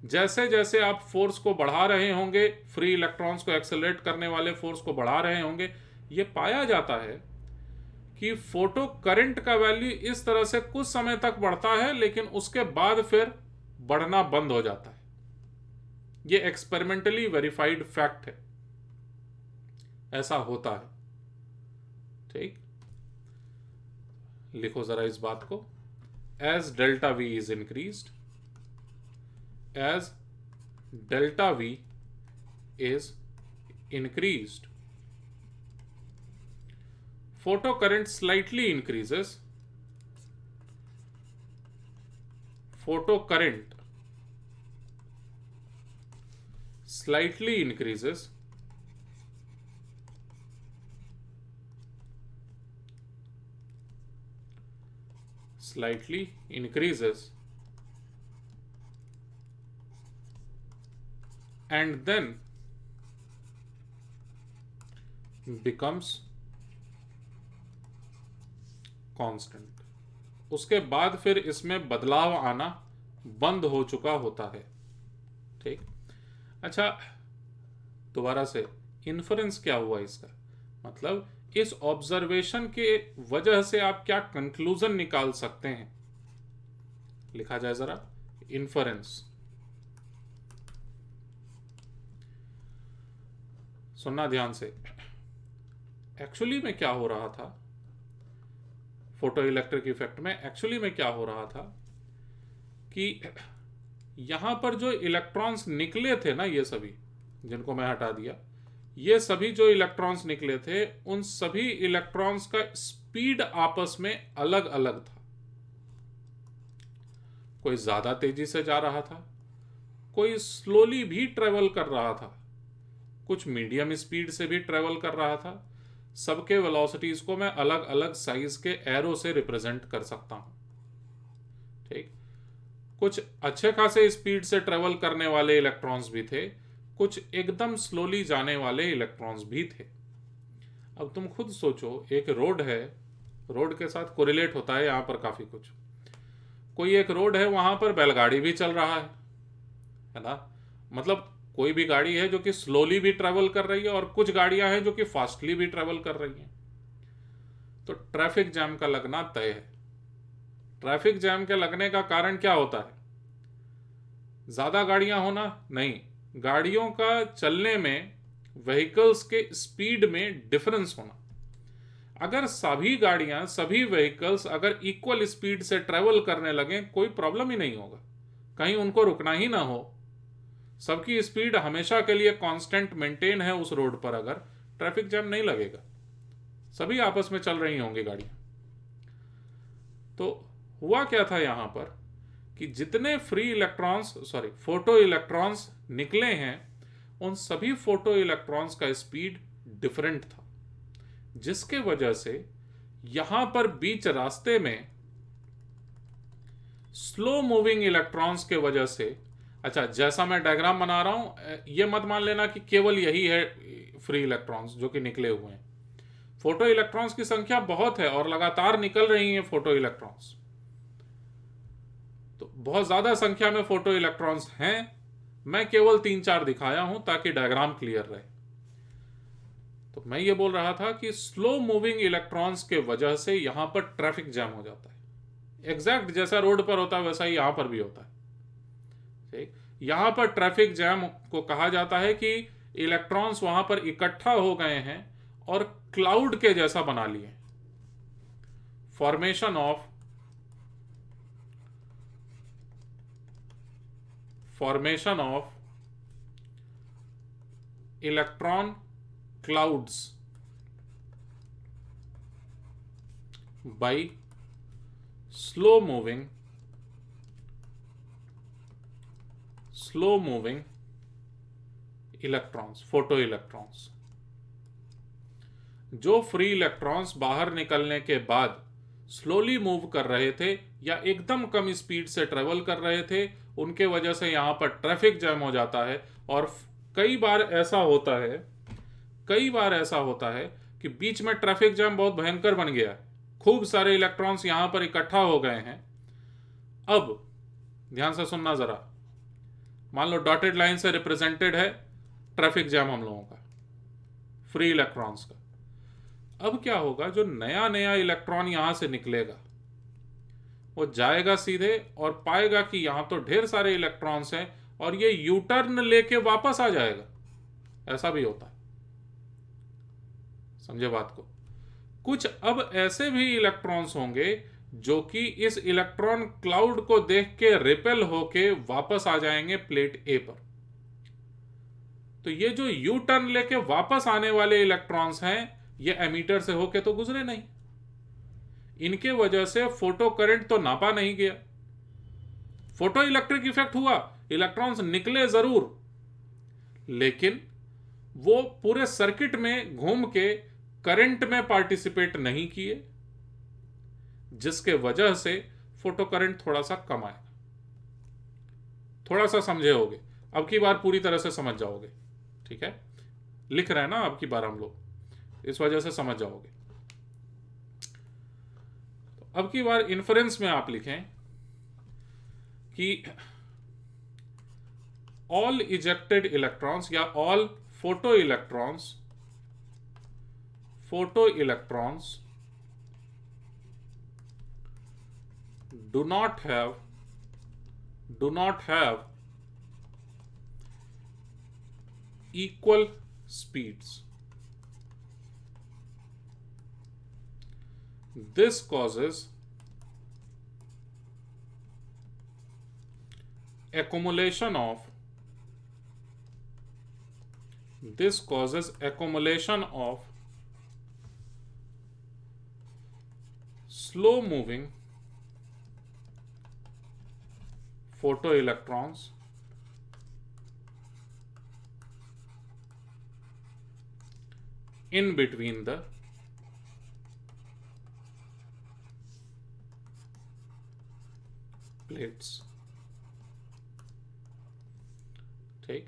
जैसे जैसे आप फोर्स को बढ़ा रहे होंगे, फ्री इलेक्ट्रॉन्स को एक्सेलरेट करने वाले फोर्स को बढ़ा रहे होंगे, ये पाया जाता है कि फोटो करंट का वैल्यू इस तरह से कुछ समय तक बढ़ता है, लेकिन उसके बाद फिर बढ़ना बंद हो जाता है। ये एक्सपेरिमेंटली वेरीफाइड फैक्ट है, ऐसा होता है, ठीक। लिखो जरा इस बात को, as delta V is increased, as delta V is increased, photo current slightly increases, photo current slightly increases, slightly increases, and then becomes constant। उसके बाद फिर इसमें बदलाव आना बंद हो चुका होता है, ठीक। अच्छा, दोबारा से, इन्फरेंस क्या हुआ इसका? मतलब इस ऑब्जर्वेशन के वजह से आप क्या कंक्लूजन निकाल सकते हैं? लिखा जाए जरा, इन्फरेंस। सुनना ध्यान से। एक्चुअली में क्या हो रहा था फोटो इलेक्ट्रिक इफेक्ट में? एक्चुअली में क्या हो रहा था कि यहां पर जो इलेक्ट्रॉन्स निकले थे ना, ये सभी जिनको मैं हटा दिया, ये सभी जो इलेक्ट्रॉन्स निकले थे, उन सभी इलेक्ट्रॉन्स का स्पीड आपस में अलग अलग था। कोई ज्यादा तेजी से जा रहा था, कोई स्लोली भी ट्रेवल कर रहा था, कुछ मीडियम स्पीड से भी ट्रेवल कर रहा था। सबके वेलोसिटीज को मैं अलग अलग साइज के एरो से रिप्रेजेंट कर सकता हूं। ठीक, कुछ अच्छे खासे स्पीड से ट्रेवल करने वाले इलेक्ट्रॉन्स भी थे, कुछ एकदम स्लोली जाने वाले इलेक्ट्रॉन्स भी थे। अब तुम खुद सोचो, एक रोड है, रोड के साथ कोरिलेट होता है यहां पर काफी कुछ। कोई एक रोड है, वहां पर बैलगाड़ी भी चल रहा है ना? मतलब कोई भी गाड़ी है जो कि स्लोली भी ट्रेवल कर रही है, और कुछ गाड़ियां हैं जो कि फास्टली भी ट्रेवल कर रही हैं। तो ट्रैफिक जैम का लगना तय है। ट्रैफिक जैम के लगने का कारण क्या होता है? ज्यादा गाड़ियां होना? नहीं, गाड़ियों का चलने में, व्हीकल्स के स्पीड में डिफरेंस होना। अगर सभी गाड़ियां, सभी व्हीकल्स अगर इक्वल स्पीड से ट्रेवल करने लगे, कोई प्रॉब्लम ही नहीं होगा, कहीं उनको रुकना ही ना हो, सबकी स्पीड हमेशा के लिए कांस्टेंट मेंटेन है उस रोड पर, अगर ट्रैफिक जैम नहीं लगेगा, सभी आपस में चल रही होंगी गाड़ियां। तो हुआ क्या था यहां पर कि जितने free electrons, sorry photo electrons निकले हैं, उन सभी फोटो इलेक्ट्रॉन्स का स्पीड डिफरेंट था, जिसके वजह से यहां पर बीच रास्ते में स्लो मूविंग इलेक्ट्रॉन्स के वजह से, अच्छा जैसा मैं डायग्राम बना रहा हूं, यह मत मान लेना कि केवल यही है फ्री इलेक्ट्रॉन्स जो कि निकले हुए हैं। फोटो इलेक्ट्रॉन्स की संख्या बहुत है और लगातार निकल रही हैं फोटो इलेक्ट्रॉन्स। तो बहुत ज्यादा संख्या में फोटो इलेक्ट्रॉन्स हैं, मैं केवल 3-4 दिखाया हूं ताकि डायग्राम क्लियर रहे। तो मैं ये बोल रहा था कि स्लो मूविंग इलेक्ट्रॉन्स के वजह से यहां पर ट्रैफिक जैम हो जाता है। एग्जैक्ट जैसा रोड पर होता है वैसा ही यहां पर भी होता है। ठीक, यहां पर ट्रैफिक जैम को कहा जाता है कि इलेक्ट्रॉन्स वहां पर इकट्ठा हो गए हैं और क्लाउड के जैसा बना लिए। Formation of electron clouds by slow moving electrons, photo electrons. जो फ्री इलेक्ट्रॉन्स बाहर निकलने के बाद स्लोली मूव कर रहे थे या एकदम कम स्पीड से ट्रेवल कर रहे थे, उनके वजह से यहां पर ट्रैफिक जैम हो जाता है। और कई बार ऐसा होता है, कई बार ऐसा होता है कि बीच में ट्रैफिक जैम बहुत भयंकर बन गया है, खूब सारे इलेक्ट्रॉन्स यहां पर इकट्ठा हो गए हैं। अब ध्यान से सुनना जरा, मान लो डॉटेड लाइन से रिप्रेजेंटेड है ट्रैफिक जैम हम लोगों का, फ्री इलेक्ट्रॉन्स का। अब क्या होगा, जो नया नया इलेक्ट्रॉन यहां से निकलेगा, वो जाएगा सीधे और पाएगा कि यहां तो ढेर सारे इलेक्ट्रॉन्स हैं, और ये यू टर्न लेके वापस आ जाएगा। ऐसा भी होता है, समझे बात को? कुछ अब ऐसे भी इलेक्ट्रॉन्स होंगे जो कि इस इलेक्ट्रॉन क्लाउड को देख के रिपेल होके वापस आ जाएंगे प्लेट ए पर। तो ये जो यू टर्न लेके वापस आने वाले इलेक्ट्रॉन्स हैं, ये एमीटर से होके तो गुजरे नहीं, इनके वजह से फोटो करंट तो नापा नहीं गया। फोटो इलेक्ट्रिक इफेक्ट हुआ, इलेक्ट्रॉन्स निकले जरूर, लेकिन वो पूरे सर्किट में घूम के करंट में पार्टिसिपेट नहीं किए, जिसके वजह से फोटो करंट थोड़ा सा कम आएगा। थोड़ा सा समझे होगे, अब की बार पूरी तरह से समझ जाओगे। ठीक है, लिख रहे हैं ना अब की बार हम लोग, इस वजह से समझ जाओगे। तो अब की बार इन्फरेंस में आप लिखें कि all ejected electrons या all photoelectrons do not have equal speeds. This causes accumulation of slow moving photoelectrons in between the plates. ठीक,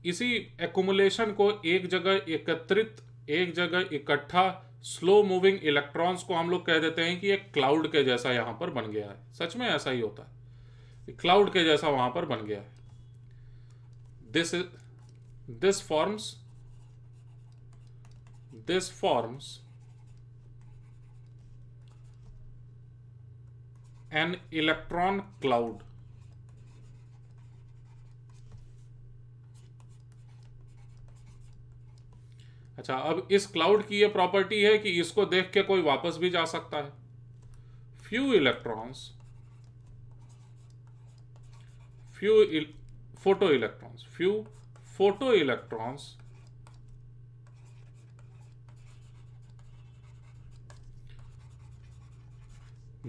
इसी एक्युमुलेशन को एक जगह इकट्ठा स्लो मूविंग इलेक्ट्रॉन्स को हम लोग कह देते हैं कि एक क्लाउड के जैसा यहां पर बन गया है। सच में ऐसा ही होता है, क्लाउड के जैसा वहां पर बन गया है। This forms an electron cloud. अच्छा, अब इस क्लाउड की ये प्रॉपर्टी है कि इसको देख के कोई वापस भी जा सकता है। Few photo electrons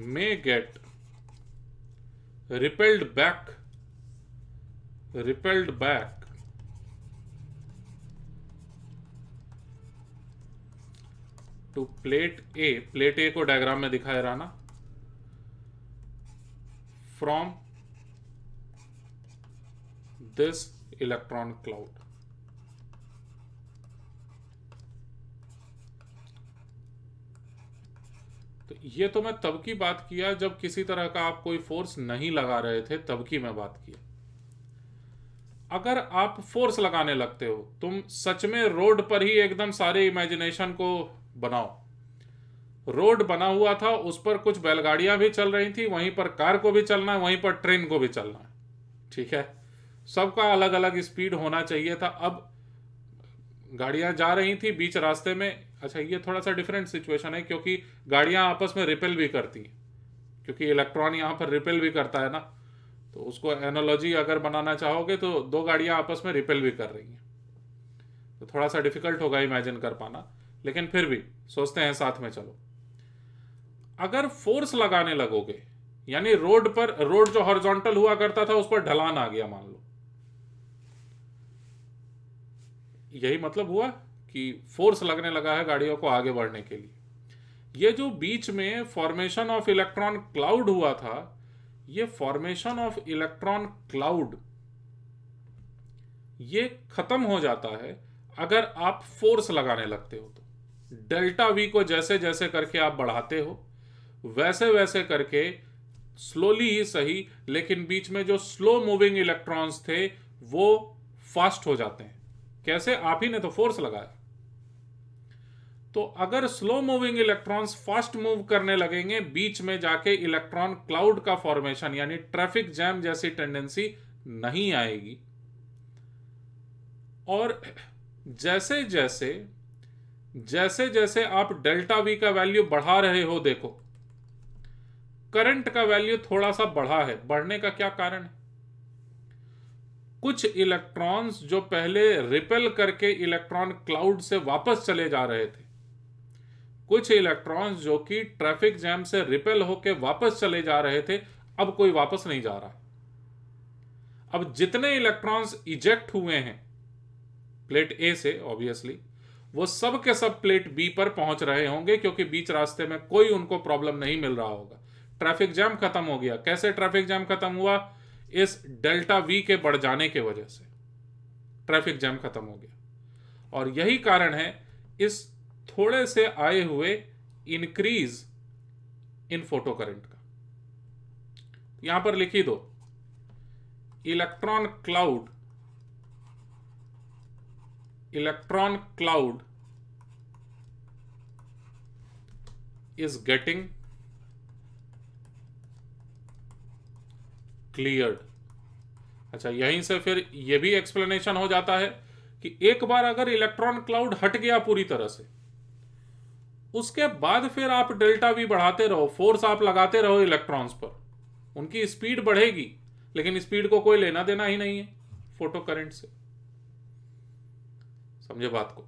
may get repelled back to plate A को डायग्राम में दिखाया रहा ना, from this electron cloud। तो ये तो मैं तब की बात किया जब किसी तरह का आप कोई फोर्स नहीं लगा रहे थे, तब की मैं बात किया। अगर आप फोर्स लगाने लगते हो, तुम सच में रोड पर ही एकदम सारे इमेजिनेशन को बनाओ। रोड बना हुआ था, उस पर कुछ बैलगाड़ियां भी चल रही थी, वहीं पर कार को भी चलना है, वहीं पर ट्रेन को भी चलना है। ठीक है, सबका अलग अलग स्पीड होना चाहिए था। अब गाड़ियां जा रही थी बीच रास्ते में। अच्छा, ये थोड़ा सा डिफरेंट सिचुएशन है क्योंकि गाड़ियां आपस में रिपेल भी करती हैं, क्योंकि इलेक्ट्रॉन यहां पर रिपेल भी करता है ना। तो उसको एनालॉजी अगर बनाना चाहोगे तो दो गाड़ियां आपस में रिपेल भी कर रही हैं, तो थोड़ा सा डिफिकल्ट होगा इमेजिन कर पाना, लेकिन फिर भी सोचते हैं साथ में चलो। अगर फोर्स लगाने लगोगे, यानी रोड जो हॉरिजॉन्टल हुआ करता था उस पर ढलान आ गया मान लो, यही मतलब हुआ कि फोर्स लगने लगा है गाड़ियों को आगे बढ़ने के लिए। ये जो बीच में फॉर्मेशन ऑफ इलेक्ट्रॉन क्लाउड हुआ था, ये फॉर्मेशन ऑफ इलेक्ट्रॉन क्लाउड ये खत्म हो जाता है अगर आप फोर्स लगाने लगते हो। तो डेल्टा वी को जैसे जैसे करके आप बढ़ाते हो, वैसे वैसे करके स्लोली ही सही, लेकिन बीच में जो स्लो मूविंग इलेक्ट्रॉन्स थे वो फास्ट हो जाते हैं। कैसे? आप ही ने तो फोर्स लगाया। तो अगर slow moving electrons fast move करने लगेंगे, बीच में जाके इलेक्ट्रॉन क्लाउड का फॉर्मेशन यानी ट्रैफिक जैम जैसी टेंडेंसी नहीं आएगी। और जैसे जैसे आप डेल्टा वी का वैल्यू बढ़ा रहे हो, देखो करंट का वैल्यू थोड़ा सा बढ़ा है। बढ़ने का क्या कारण है? कुछ इलेक्ट्रॉन्स जो पहले रिपेल करके इलेक्ट्रॉन क्लाउड से वापस चले जा रहे थे, कुछ इलेक्ट्रॉन्स जो कि ट्रैफिक जैम से रिपेल होकर वापस चले जा रहे थे, अब कोई वापस नहीं जा रहा। अब जितने इलेक्ट्रॉन्स इजेक्ट हुए हैं प्लेट ए से, ऑब्वियसली वो सब के सब प्लेट बी पर पहुंच रहे होंगे, क्योंकि बीच रास्ते में कोई उनको प्रॉब्लम नहीं मिल रहा होगा। ट्रैफिक जैम खत्म हो गया। कैसे ट्रैफिक जैम खत्म हुआ? इस डेल्टा वी के बढ़ जाने के वजह से ट्रैफिक जैम खत्म हो गया। और यही कारण है इस थोड़े से आए हुए इंक्रीज इन फोटो करंट का। यहां पर लिखी दो electron cloud is getting cleared. अच्छा, यहीं से फिर यह भी एक्सप्लेनेशन हो जाता है कि एक बार अगर इलेक्ट्रॉन क्लाउड हट गया पूरी तरह से, उसके बाद फिर आप डेल्टा वी बढ़ाते रहो, फोर्स आप लगाते रहो इलेक्ट्रॉन्स पर, उनकी स्पीड बढ़ेगी, लेकिन स्पीड को कोई लेना देना ही नहीं है फोटो करंट से। समझे बात को?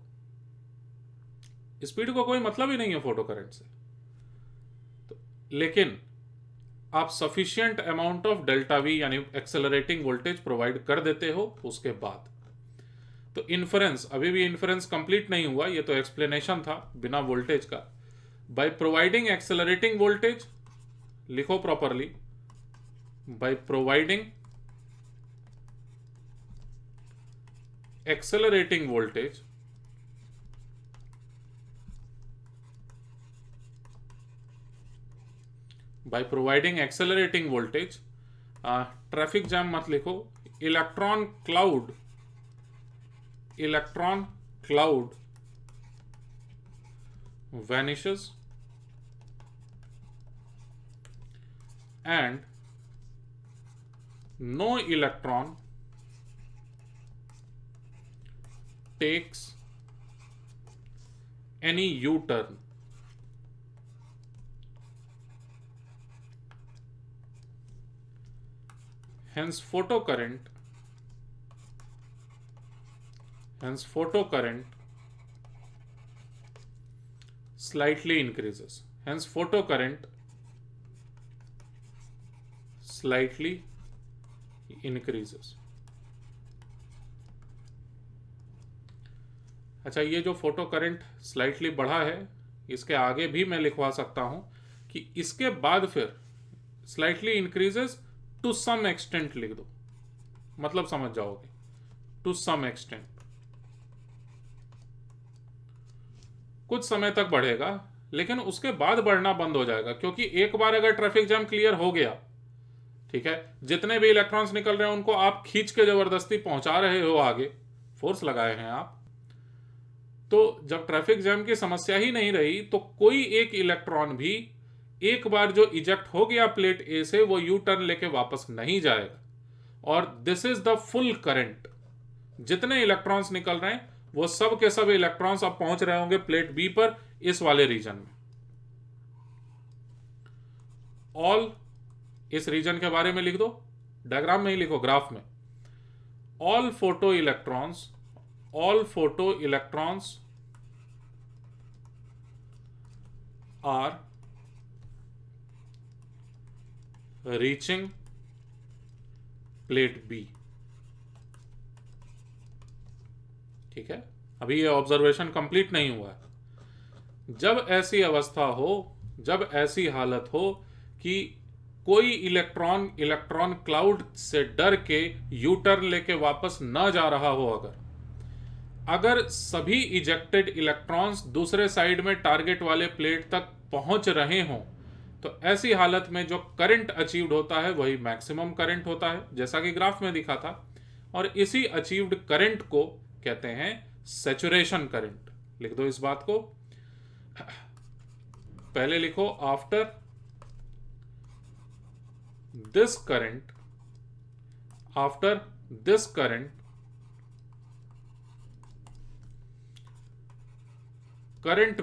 स्पीड को कोई मतलब ही नहीं है फोटो करंट से। तो लेकिन आप sufficient amount of delta we यानी एक्सेलरेटिंग वोल्टेज प्रोवाइड कर देते हो उसके बाद। तो इन्फरेंस, अभी भी इन्फरेंस कंप्लीट नहीं हुआ, ये तो एक्सप्लेनेशन था बिना वोल्टेज का। बाय प्रोवाइडिंग एक्सेलरेटिंग वोल्टेज, लिखो properly, by providing accelerating voltage by providing accelerating voltage, traffic jam मत लिखो, electron cloud vanishes and no electron takes any U-turn. Hence photocurrent slightly increases. Hence photocurrent slightly increases. अच्छा, ये जो photo current slightly बढ़ा है, इसके आगे भी मैं लिखवा सकता हूं कि इसके बाद फिर slightly increases to some extent लिख दो, मतलब समझ जाओगे, टू सम एक्सटेंट। कुछ समय तक बढ़ेगा, लेकिन उसके बाद बढ़ना बंद हो जाएगा, क्योंकि एक बार अगर ट्रैफिक जैम क्लियर हो गया, ठीक है, जितने भी इलेक्ट्रॉन्स निकल रहे हैं उनको आप खींच के जबरदस्ती पहुंचा रहे हो आगे, फोर्स लगाए हैं आप, तो जब ट्रैफिक जैम की समस्या ही नहीं रही, तो कोई एक इलेक्ट्रॉन भी एक बार जो इजेक्ट हो गया प्लेट ए से, वो यू टर्न लेके वापस नहीं जाएगा। और this is the full current. जितने इलेक्ट्रॉन्स निकल रहे हैं वो सब के सब इलेक्ट्रॉन्स अब पहुंच रहे होंगे प्लेट बी पर, इस वाले रीजन में। ऑल, इस रीजन के बारे में लिख दो, डायग्राम में ही लिखो, ग्राफ में। All photo electrons are reaching plate B. ठीक है, अभी ये ऑब्जर्वेशन कंप्लीट नहीं हुआ है। जब ऐसी अवस्था हो, जब ऐसी हालत हो कि कोई इलेक्ट्रॉन क्लाउड से डर के यू टर्न लेके वापस न जा रहा हो, अगर सभी इजेक्टेड इलेक्ट्रॉन्स दूसरे साइड में टारगेट वाले प्लेट तक पहुंच रहे हों, तो ऐसी हालत में जो करंट अचीव्ड होता है वही मैक्सिमम करंट होता है, जैसा कि ग्राफ में दिखा था। और इसी अचीव्ड करंट को कहते हैं सैचुरेशन करंट। लिख दो इस बात को, पहले लिखो, after this current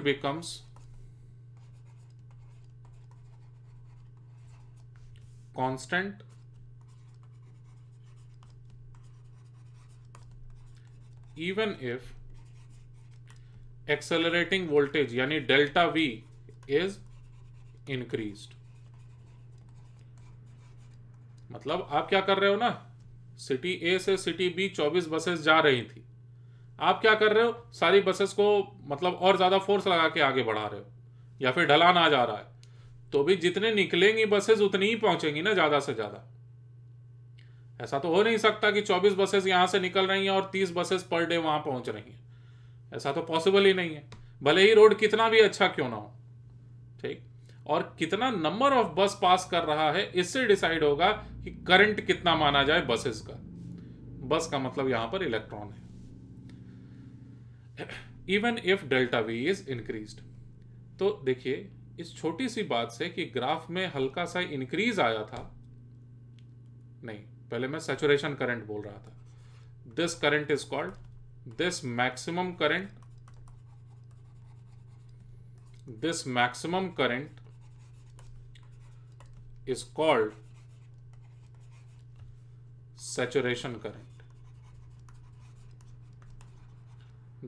becomes constant even if accelerating voltage यानी डेल्टा V is increased। मतलब आप क्या कर रहे हो ना, सिटी ए से सिटी बी 24 बसेस जा रही थी, आप क्या कर रहे हो, सारी बसेस को मतलब और ज्यादा फोर्स लगा के आगे बढ़ा रहे हो, या फिर ढलान आ जा रहा है, तो भी जितने निकलेंगी बसेस उतनी ही पहुंचेंगी ना, ज्यादा से ज्यादा। ऐसा तो हो नहीं सकता कि 24 बसेस यहां से निकल रही हैं और 30 बसेस पर डे वहां पहुंच रही हैं, ऐसा तो पॉसिबल ही नहीं है, भले ही रोड कितना भी अच्छा क्यों ना हो। ठीक, और कितना नंबर ऑफ बस पास कर रहा है, इससे डिसाइड होगा कि करंट कितना माना जाए बसेस का। बस का मतलब यहां पर इलेक्ट्रॉन है। Even if delta V is increased. तो देखिए इस छोटी सी बात से कि ग्राफ में हल्का सा इंक्रीज आया था, नहीं पहले मैं सैचुरेशन करंट बोल रहा था। This current is called, this maximum current, this maximum current is called saturation current.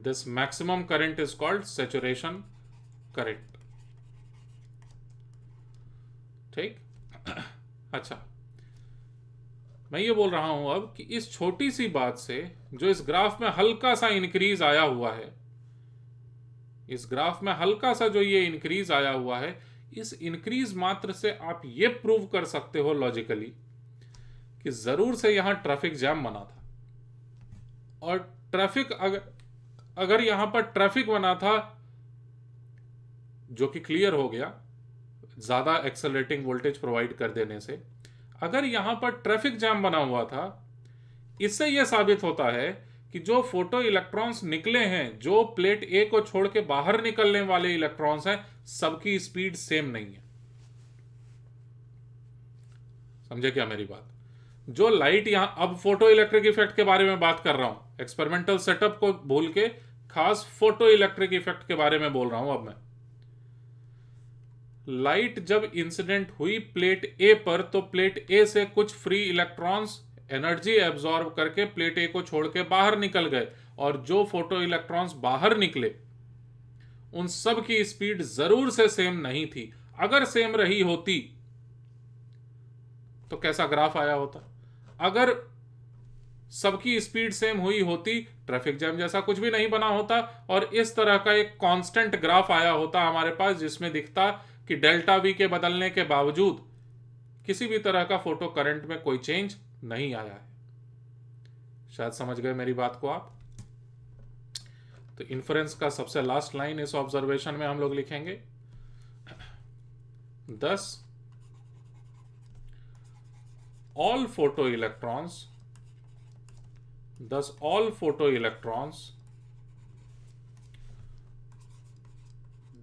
This maximum current is called saturation current. ठीक। अच्छा, मैं ये बोल रहा हूं अब कि इस छोटी सी बात से जो इस ग्राफ में हल्का सा इंक्रीज आया हुआ है, इस ग्राफ में हल्का सा जो ये इंक्रीज आया हुआ है, इस इंक्रीज मात्र से आप ये प्रूव कर सकते हो लॉजिकली कि जरूर से यहां ट्रैफिक जैम बना था। और ट्रैफिक अगर यहां पर ट्रैफिक बना था जो कि क्लियर हो गया ज्यादा एक्सेलरेटिंग वोल्टेज प्रोवाइड कर देने से, अगर यहां पर ट्रैफिक जैम बना हुआ था, इससे यह साबित होता है कि जो फोटो इलेक्ट्रॉन्स निकले हैं, जो प्लेट ए को छोड़ के बाहर निकलने वाले इलेक्ट्रॉन्स हैं, सबकी स्पीड सेम नहीं है। समझे क्या मेरी बात? जो लाइट यहां, अब फोटो इलेक्ट्रिक इफेक्ट के बारे में बात कर रहा हूं, एक्सपेरिमेंटल सेटअप को भूल के खास फोटो इलेक्ट्रिक इफेक्ट के बारे में बोल रहा हूं। अब मैं लाइट जब इंसिडेंट हुई प्लेट ए पर, तो प्लेट ए से कुछ फ्री इलेक्ट्रॉन्स एनर्जी एब्जॉर्ब करके प्लेट ए को छोड़ के बाहर निकल गए, और जो फोटो इलेक्ट्रॉन्स बाहर निकले उन सब की स्पीड जरूर से सेम नहीं थी। अगर सेम रही होती तो कैसा ग्राफ आया होता? अगर सबकी स्पीड सेम हुई होती, ट्रैफिक जैम जैसा कुछ भी नहीं बना होता, और इस तरह का एक कांस्टेंट ग्राफ आया होता हमारे पास, जिसमें दिखता कि डेल्टा वी के बदलने के बावजूद किसी भी तरह का फोटो करंट में कोई चेंज नहीं आया है। शायद समझ गए मेरी बात को आप। तो इन्फरेंस का सबसे लास्ट लाइन इस ऑब्जर्वेशन में हम लोग लिखेंगे, thus all photoelectrons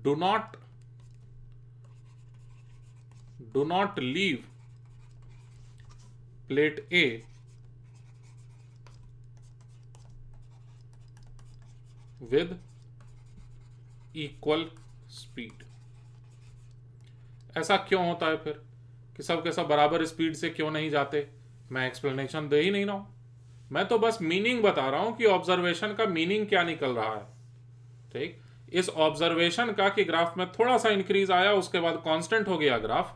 do not leave plate A with equal speed। ऐसा क्यों होता है फिर कि सब के सब बराबर स्पीड से क्यों नहीं जाते? मैं एक्सप्लेनेशन दे ही नहीं रहा हूं, मैं तो बस मीनिंग बता रहा हूं कि ऑब्जर्वेशन का मीनिंग क्या निकल रहा है। ठीक, इस ऑब्जर्वेशन का कि ग्राफ में थोड़ा सा इंक्रीज आया, उसके बाद कांस्टेंट हो गया ग्राफ,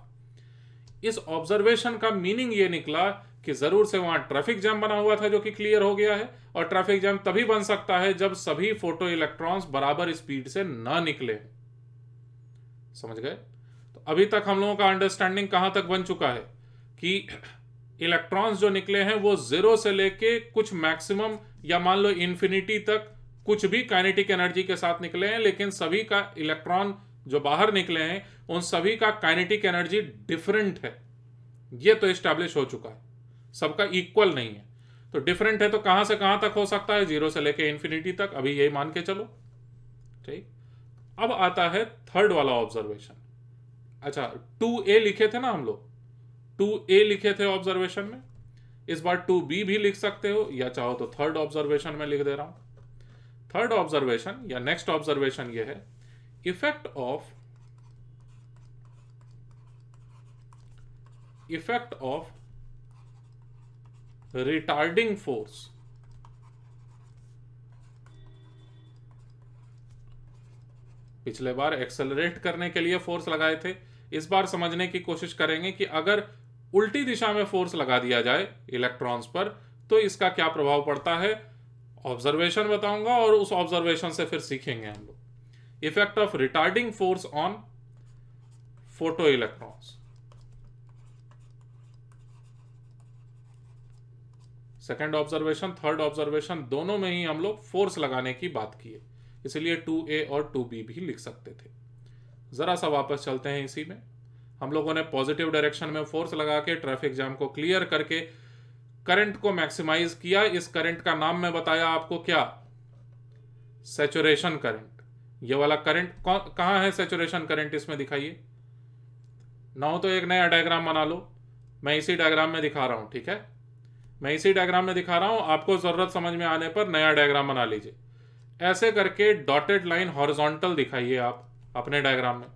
इस ऑब्जर्वेशन का मीनिंग ये निकला कि जरूर से वहां ट्रैफिक जैम बना हुआ था जो कि क्लियर हो गया है, और ट्रैफिक जैम तभी बन सकता है जब सभी फोटो इलेक्ट्रॉन्स बराबर स्पीड से ना निकले। समझ गए? तो अभी तक हम लोगों का अंडरस्टैंडिंग कहां तक बन चुका है कि इलेक्ट्रॉन्स जो निकले हैं वो जीरो से लेके कुछ मैक्सिमम या मान लो इंफिनिटी तक कुछ भी काइनेटिक एनर्जी के साथ निकले हैं, लेकिन सभी का इलेक्ट्रॉन जो बाहर निकले हैं उन सभी का काइनेटिक एनर्जी डिफरेंट है। ये तो एस्टैब्लिश हो चुका है, सबका इक्वल नहीं है। तो डिफरेंट है तो कहां से कहां तक हो सकता है? जीरो से लेके इंफिनिटी तक, अभी यही मान के चलो। ठीक, अब आता है थर्ड वाला ऑब्जर्वेशन। अच्छा, 2A लिखे थे ना हम लोग, 2A लिखे थे ऑब्जर्वेशन में, इस बार 2B भी लिख सकते हो, या चाहो तो थर्ड ऑब्जर्वेशन में लिख दे रहा हूं। थर्ड ऑब्जर्वेशन या नेक्स्ट ऑब्जर्वेशन ये है, इफेक्ट ऑफ रिटार्डिंग फोर्स। पिछले बार एक्सेलरेट करने के लिए फोर्स लगाए थे, इस बार समझने की कोशिश करेंगे कि अगर उल्टी दिशा में फोर्स लगा दिया जाए इलेक्ट्रॉन्स पर तो इसका क्या प्रभाव पड़ता है। ऑब्जर्वेशन बताऊंगा और उस ऑब्जर्वेशन से फिर सीखेंगे हम लोग। Effect of retarding force on photo electrons. Second observation, third observation, दोनों में ही हम लोग फोर्स लगाने की बात की है, इसलिए 2A और 2B भी लिख सकते थे। जरा सा वापस चलते हैं इसी में। हम लोगों ने पॉजिटिव डायरेक्शन में फोर्स लगा के ट्रैफिक जाम को क्लियर करके करंट को मैक्सिमाइज किया। इस करंट का नाम मैं बताया आपको, क्या? Saturation current. ये वाला करंट कहां है? सैचुरेशन करंट इसमें दिखाइए ना। हो तो एक नया डायग्राम बना लो, मैं इसी डायग्राम में दिखा रहा हूं, ठीक है? मैं इसी डायग्राम में दिखा रहा हूं, आपको जरूरत समझ में आने पर नया डायग्राम बना लीजिए। ऐसे करके डॉटेड लाइन हॉरिजॉन्टल दिखाइए आप अपने डायग्राम में,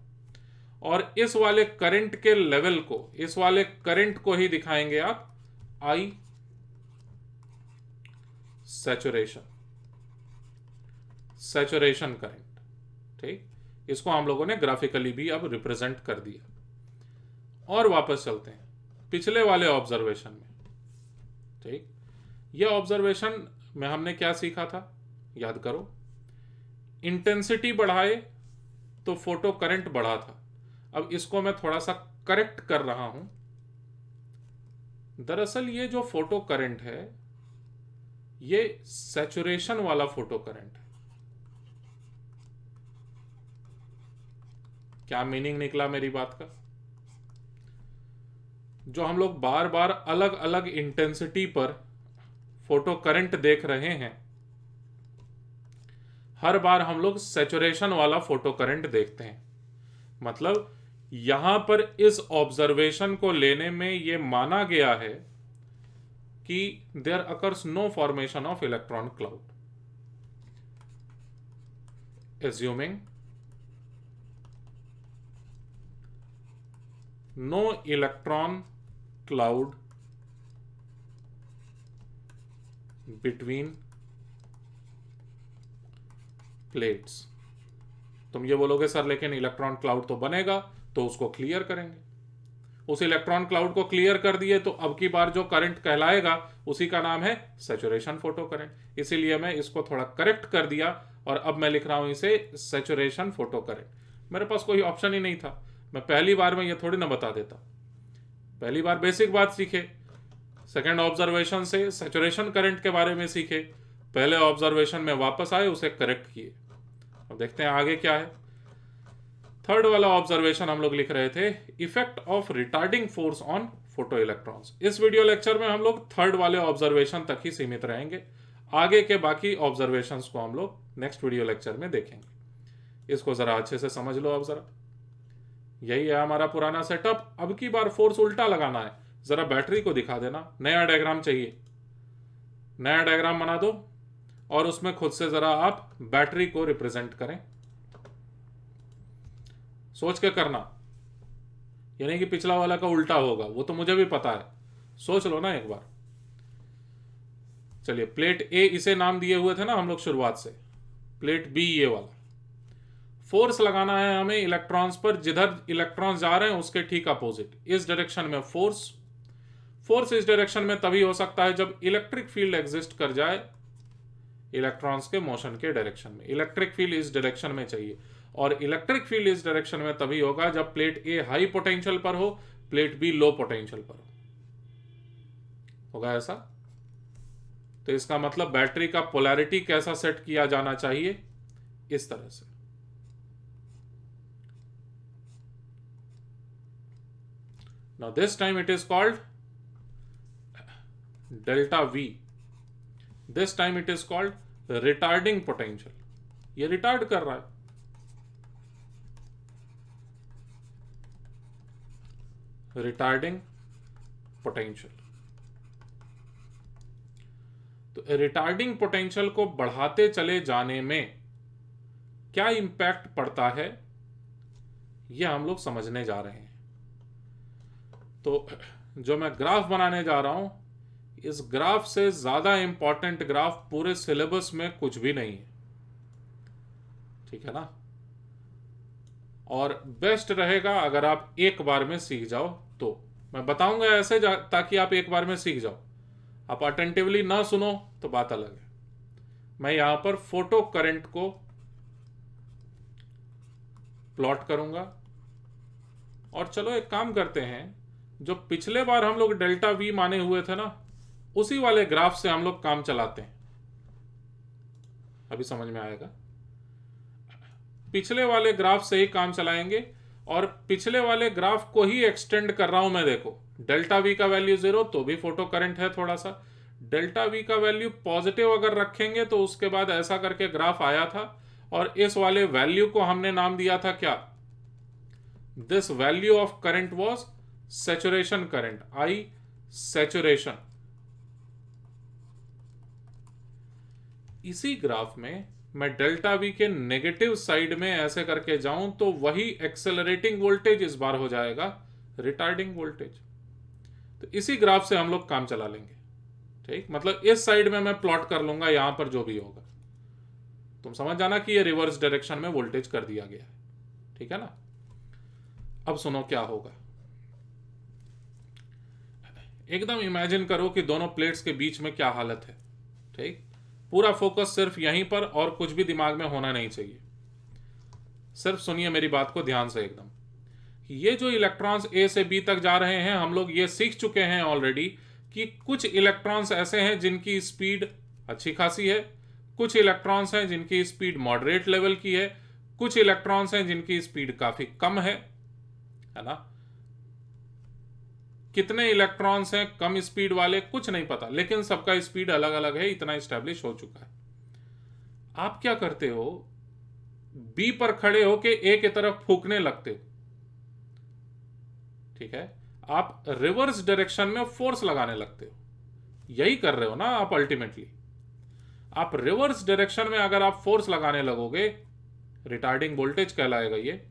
और इस वाले करंट के लेवल को, इस वाले करंट को ही दिखाएंगे आप आई सैचुरेशन, सैचुरेशन करंट। ठीक, इसको हम लोगों ने ग्राफिकली भी अब रिप्रेजेंट कर दिया। और वापस चलते हैं पिछले वाले ऑब्जर्वेशन में। ठीक, यह ऑब्जर्वेशन में हमने क्या सीखा था, याद करो। इंटेंसिटी बढ़ाए तो फोटो करंट बढ़ा था। अब इसको मैं थोड़ा सा करेक्ट कर रहा हूं। दरअसल ये जो फोटो करंट है, ये सैचुरेशन वाला फोटो करंट है। क्या मीनिंग निकला मेरी बात का? जो हम लोग बार बार अलग अलग इंटेंसिटी पर फोटो करंट देख रहे हैं, हर बार हम लोग सैचुरेशन वाला फोटो करंट देखते हैं। मतलब यहां पर इस ऑब्जर्वेशन को लेने में यह माना गया है कि there occurs no formation of electron cloud, assuming no electron cloud between plates. तुम ये बोलोगे सर लेकिन इलेक्ट्रॉन क्लाउड तो बनेगा, तो उसको क्लियर करेंगे। उस इलेक्ट्रॉन क्लाउड को क्लियर कर दिए तो अब की बार जो करंट कहलाएगा उसी का नाम है सैचुरेशन फोटो करंट। इसीलिए मैं इसको थोड़ा करेक्ट कर दिया और अब मैं लिख रहा हूं इसे सैचुरेशन फोटो करंट। मेरे पास कोई ऑप्शन ही नहीं था, मैं पहली बार में ये थोड़ी ना बता देता। पहली बार बेसिक बात सीखे, सेकेंड ऑब्जर्वेशन से सैचुरेशन करंट के बारे में सीखे, पहले ऑब्जर्वेशन में वापस आए, उसे करेक्ट किए। अब देखते हैं आगे क्या है। थर्ड वाला ऑब्जर्वेशन हम लोग लिख रहे थे, effect of retarding force on photo electrons. इस वीडियो लेक्चर में हम लोग थर्ड वाले ऑब्जर्वेशन तक ही सीमित रहेंगे। आगे के बाकी ऑब्जर्वेशंस को हम लोग नेक्स्ट वीडियो लेक्चर में देखेंगे। इसको जरा अच्छे से समझ लो। अब जरा यही है हमारा पुराना सेटअप। अब की बार फोर्स उल्टा लगाना है। जरा बैटरी को दिखा देना, नया डायग्राम चाहिए, नया डायग्राम बना दो और उसमें खुद से जरा आप बैटरी को रिप्रेजेंट करें। सोच के करना, यानी कि पिछला वाला का उल्टा होगा, वो तो मुझे भी पता है, सोच लो ना एक बार। चलिए, प्लेट ए इसे नाम दिए हुए थे ना हम लोग शुरुआत से, प्लेट बी ये वाला। फोर्स लगाना है हमें इलेक्ट्रॉन्स पर, जिधर इलेक्ट्रॉन्स जा रहे हैं उसके ठीक अपोजिट, इस डायरेक्शन में फोर्स। फोर्स इस डायरेक्शन में तभी हो सकता है जब इलेक्ट्रिक फील्ड एग्जिस्ट कर जाए इलेक्ट्रॉन्स के मोशन के डायरेक्शन में। इलेक्ट्रिक फील्ड इस डायरेक्शन में चाहिए, और इलेक्ट्रिक फील्ड इस डायरेक्शन में तभी होगा जब प्लेट ए हाई पोटेंशियल पर हो, प्लेट बी लो पोटेंशियल पर हो। होगा ऐसा? तो इसका मतलब बैटरी का पोलैरिटी कैसा सेट किया जाना चाहिए? इस तरह से। Now this time it is called delta V. This time it is called retarding potential. ये रिटार्ड कर रहा है। Retarding potential. तो रिटार्डिंग पोटेंशियल को बढ़ाते चले जाने में क्या इंपैक्ट पड़ता है, यह हम लोग समझने जा रहे हैं। तो जो मैं ग्राफ बनाने जा रहा हूं, इस ग्राफ से ज्यादा इंपॉर्टेंट ग्राफ पूरे सिलेबस में कुछ भी नहीं है, ठीक है ना? और बेस्ट रहेगा अगर आप एक बार में सीख जाओ। तो मैं बताऊंगा ऐसे ताकि आप एक बार में सीख जाओ। आप अटेंटिवली ना सुनो तो बात अलग है। मैं यहां पर फोटो करंट को प्लॉट करूंगा, और चलो एक काम करते हैं, जो पिछले बार हम लोग डेल्टा वी माने हुए थे ना, उसी वाले ग्राफ से हम लोग काम चलाते हैं। अभी समझ में आएगा। पिछले वाले ग्राफ से ही काम चलाएंगे, और पिछले वाले ग्राफ को ही एक्सटेंड कर रहा हूं मैं। देखो डेल्टा वी का वैल्यू 0 तो भी फोटो करंट है थोड़ा सा, डेल्टा वी का वैल्यू पॉजिटिव अगर रखेंगे तो उसके बाद ऐसा करके ग्राफ आया था, और इस वाले वैल्यू को हमने नाम दिया था क्या, this value of current was saturation current, I saturation. इसी ग्राफ में मैं डेल्टा वी के नेगेटिव साइड में ऐसे करके जाऊं तो वही एक्सेलरेटिंग वोल्टेज इस बार हो जाएगा रिटार्डिंग वोल्टेज। तो इसी ग्राफ से हम लोग काम चला लेंगे, ठीक। मतलब इस साइड में मैं प्लॉट कर लूंगा यहां पर जो भी होगा, तुम समझ जाना कि ये रिवर्स डायरेक्शन में वोल्टेज कर दिया गया है, ठीक है ना। अब सुनो क्या होगा। एकदम इमेजिन करो कि दोनों प्लेट्स के बीच में क्या हालत है, ठीक। पूरा फोकस सिर्फ यहीं पर, और कुछ भी दिमाग में होना नहीं चाहिए। सिर्फ सुनिए मेरी बात को ध्यान से एकदम। ये जो इलेक्ट्रॉन्स ए से बी तक जा रहे हैं, हम लोग ये सीख चुके हैं ऑलरेडी कि कुछ इलेक्ट्रॉन्स ऐसे हैं जिनकी स्पीड अच्छी खासी है, कुछ इलेक्ट्रॉन्स हैं जिनकी स्पीड मॉडरेट लेवल की है, कुछ इलेक्ट्रॉन्स हैं जिनकी स्पीड काफी कम है ना। कितने इलेक्ट्रॉन्स हैं कम स्पीड वाले कुछ नहीं पता, लेकिन सबका स्पीड अलग अलग है, इतना स्टैब्लिश हो चुका है। आप क्या करते हो, बी पर खड़े होके ए की तरफ फूकने लगते हो, ठीक है। आप रिवर्स डायरेक्शन में फोर्स लगाने लगते हो, यही कर रहे हो ना आप अल्टीमेटली। आप रिवर्स डायरेक्शन में अगर आप फोर्स लगाने लगोगे, रिटार्डिंग वोल्टेज कहलाएगा ये,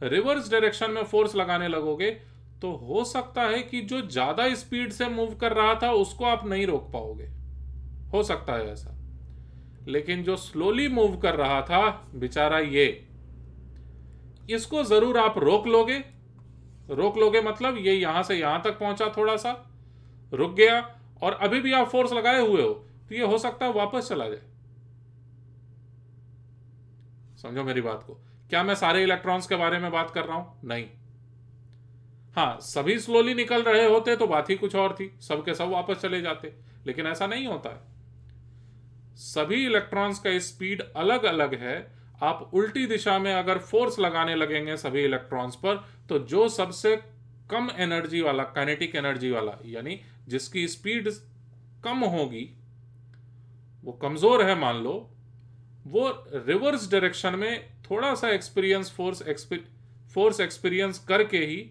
रिवर्स डायरेक्शन में फोर्स लगाने लगोगे तो हो सकता है कि जो ज्यादा स्पीड से मूव कर रहा था उसको आप नहीं रोक पाओगे, हो सकता है ऐसा। लेकिन जो स्लोली मूव कर रहा था बेचारा ये, इसको जरूर आप रोक लोगे। रोक लोगे मतलब ये यहां से यहां तक पहुंचा, थोड़ा सा रुक गया, और अभी भी आप फोर्स लगाए हुए हो तो ये हो सकता है वापस चला जाए। समझो मेरी बात को। क्या मैं सारे इलेक्ट्रॉन्स के बारे में बात कर रहा हूं? नहीं। हाँ, सभी स्लोली निकल रहे होते तो बात ही कुछ और थी, सब के सब वापस चले जाते, लेकिन ऐसा नहीं होता है। सभी इलेक्ट्रॉन्स का स्पीड अलग अलग है। आप उल्टी दिशा में अगर फोर्स लगाने लगेंगे सभी इलेक्ट्रॉन्स पर, तो जो सबसे कम एनर्जी वाला, काइनेटिक एनर्जी वाला, यानी जिसकी स्पीड कम होगी, वो कमजोर है मान लो, वो रिवर्स डायरेक्शन में थोड़ा सा फोर्स एक्सपीरियंस करके ही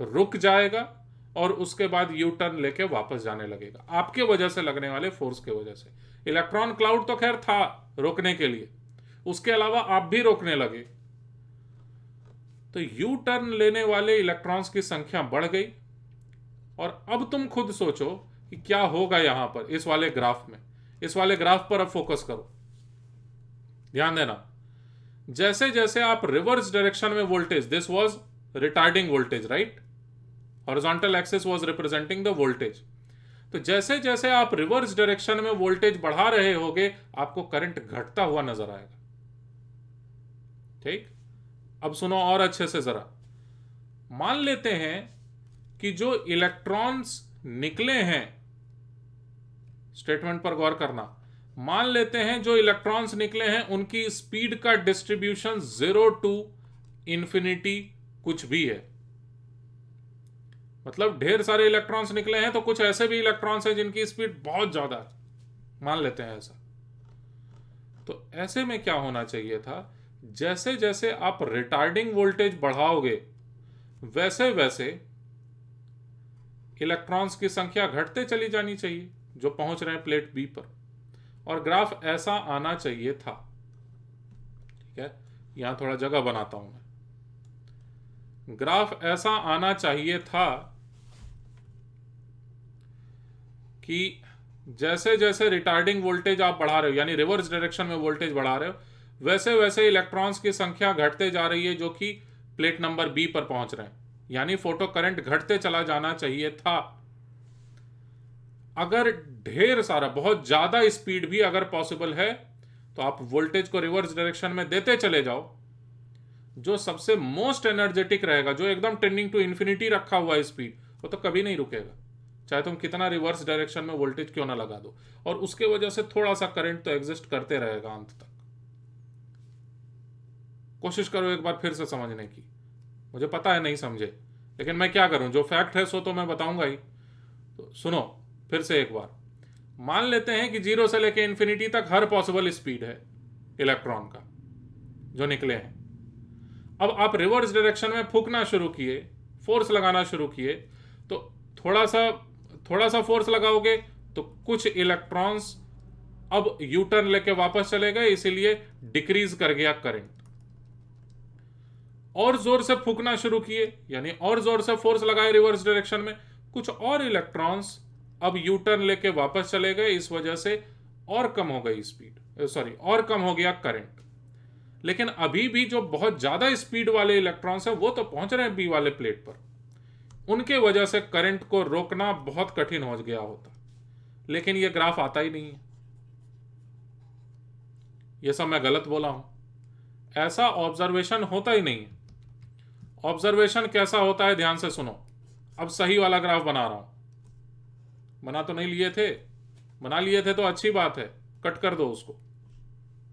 रुक जाएगा, और उसके बाद यू टर्न लेके वापस जाने लगेगा, आपके वजह से लगने वाले फोर्स के वजह से। इलेक्ट्रॉन क्लाउड तो खैर था रोकने के लिए, उसके अलावा आप भी रोकने लगे, तो यू टर्न लेने वाले इलेक्ट्रॉन्स की संख्या बढ़ गई। और अब तुम खुद सोचो कि क्या होगा यहां पर इस वाले ग्राफ में। इस वाले ग्राफ पर अब फोकस करो, ध्यान देना। जैसे जैसे आप रिवर्स डायरेक्शन में voltage, this was retarding voltage, right, horizontal axis was representing the voltage. तो जैसे जैसे आप रिवर्स डायरेक्शन में वोल्टेज बढ़ा रहे होगे, आपको करंट घटता हुआ नजर आएगा, ठीक। अब सुनो और अच्छे से जरा। मान लेते हैं कि जो इलेक्ट्रॉन्स निकले हैं, स्टेटमेंट पर गौर करना, मान लेते हैं जो इलेक्ट्रॉन्स निकले हैं उनकी स्पीड का डिस्ट्रीब्यूशन 0 टू इंफिनिटी कुछ भी है। मतलब ढेर सारे इलेक्ट्रॉन्स निकले हैं तो कुछ ऐसे भी इलेक्ट्रॉन्स हैं जिनकी स्पीड बहुत ज्यादा है, मान लेते हैं ऐसा। तो ऐसे में क्या होना चाहिए था, जैसे जैसे आप रिटार्डिंग वोल्टेज बढ़ाओगे वैसे वैसे इलेक्ट्रॉन्स की संख्या घटते चली जानी चाहिए जो पहुंच रहे हैं प्लेट बी पर, और ग्राफ ऐसा आना चाहिए था, ठीक है। यहां थोड़ा जगह बनाता हूं मैं। ग्राफ ऐसा आना चाहिए था कि जैसे जैसे रिटार्डिंग वोल्टेज आप बढ़ा रहे हो, यानी रिवर्स डायरेक्शन में वोल्टेज बढ़ा रहे हो, वैसे वैसे इलेक्ट्रॉन्स की संख्या घटते जा रही है जो कि प्लेट नंबर बी पर पहुंच रहे हैं, यानी फोटो करंट घटते चला जाना चाहिए था। अगर ढेर सारा, बहुत ज्यादा स्पीड भी अगर पॉसिबल है तो आप वोल्टेज को रिवर्स डायरेक्शन में देते चले जाओ। जो सबसे मोस्ट एनर्जेटिक रहेगा, जो एकदम टेंडिंग टू इंफिनिटी रखा हुआ है स्पीड, वो तो कभी नहीं रुकेगा, चाहे तुम कितना रिवर्स डायरेक्शन में वोल्टेज क्यों ना लगा दो, और उसके वजह से थोड़ा सा करंट तो एग्जिस्ट करते रहेगा अंत तक। कोशिश करो एक बार फिर से समझने की। मुझे पता है नहीं समझे, लेकिन मैं क्या करूं, जो फैक्ट है सो तो मैं बताऊंगा ही। तो सुनो फिर से एक बार, मान लेते हैं कि 0 से लेके इन्फिनिटी तक हर पॉसिबल स्पीड है इलेक्ट्रॉन का जो निकले हैं। अब आप रिवर्स डायरेक्शन में फूकना शुरू किए, फोर्स लगाना शुरू किए, तो थोड़ा सा फोर्स लगाओगे तो कुछ इलेक्ट्रॉन्स अब यू टर्न लेके वापस चले गए, इसीलिए डिक्रीज कर गया करंट। और जोर से फूकना शुरू किए, यानी और जोर से फोर्स लगाए रिवर्स डायरेक्शन में, कुछ और इलेक्ट्रॉन्स अब यू टर्न लेके वापस चले गए, इस वजह से और कम हो गई स्पीड, सॉरी और कम हो गया करंट। लेकिन अभी भी जो बहुत ज्यादा स्पीड वाले इलेक्ट्रॉन्स हैं वो तो पहुंच रहे हैं बी वाले प्लेट पर, उनके वजह से करंट को रोकना बहुत कठिन हो गया होता, लेकिन ये ग्राफ आता ही नहीं है। ये सब मैं गलत बोला हूं, ऐसा ऑब्जर्वेशन होता ही नहीं है। ऑब्जर्वेशन कैसा होता है ध्यान से सुनो। अब सही वाला ग्राफ बना रहा हूं, बना तो नहीं लिए थे, बना लिए थे तो अच्छी बात है, कट कर दो उसको,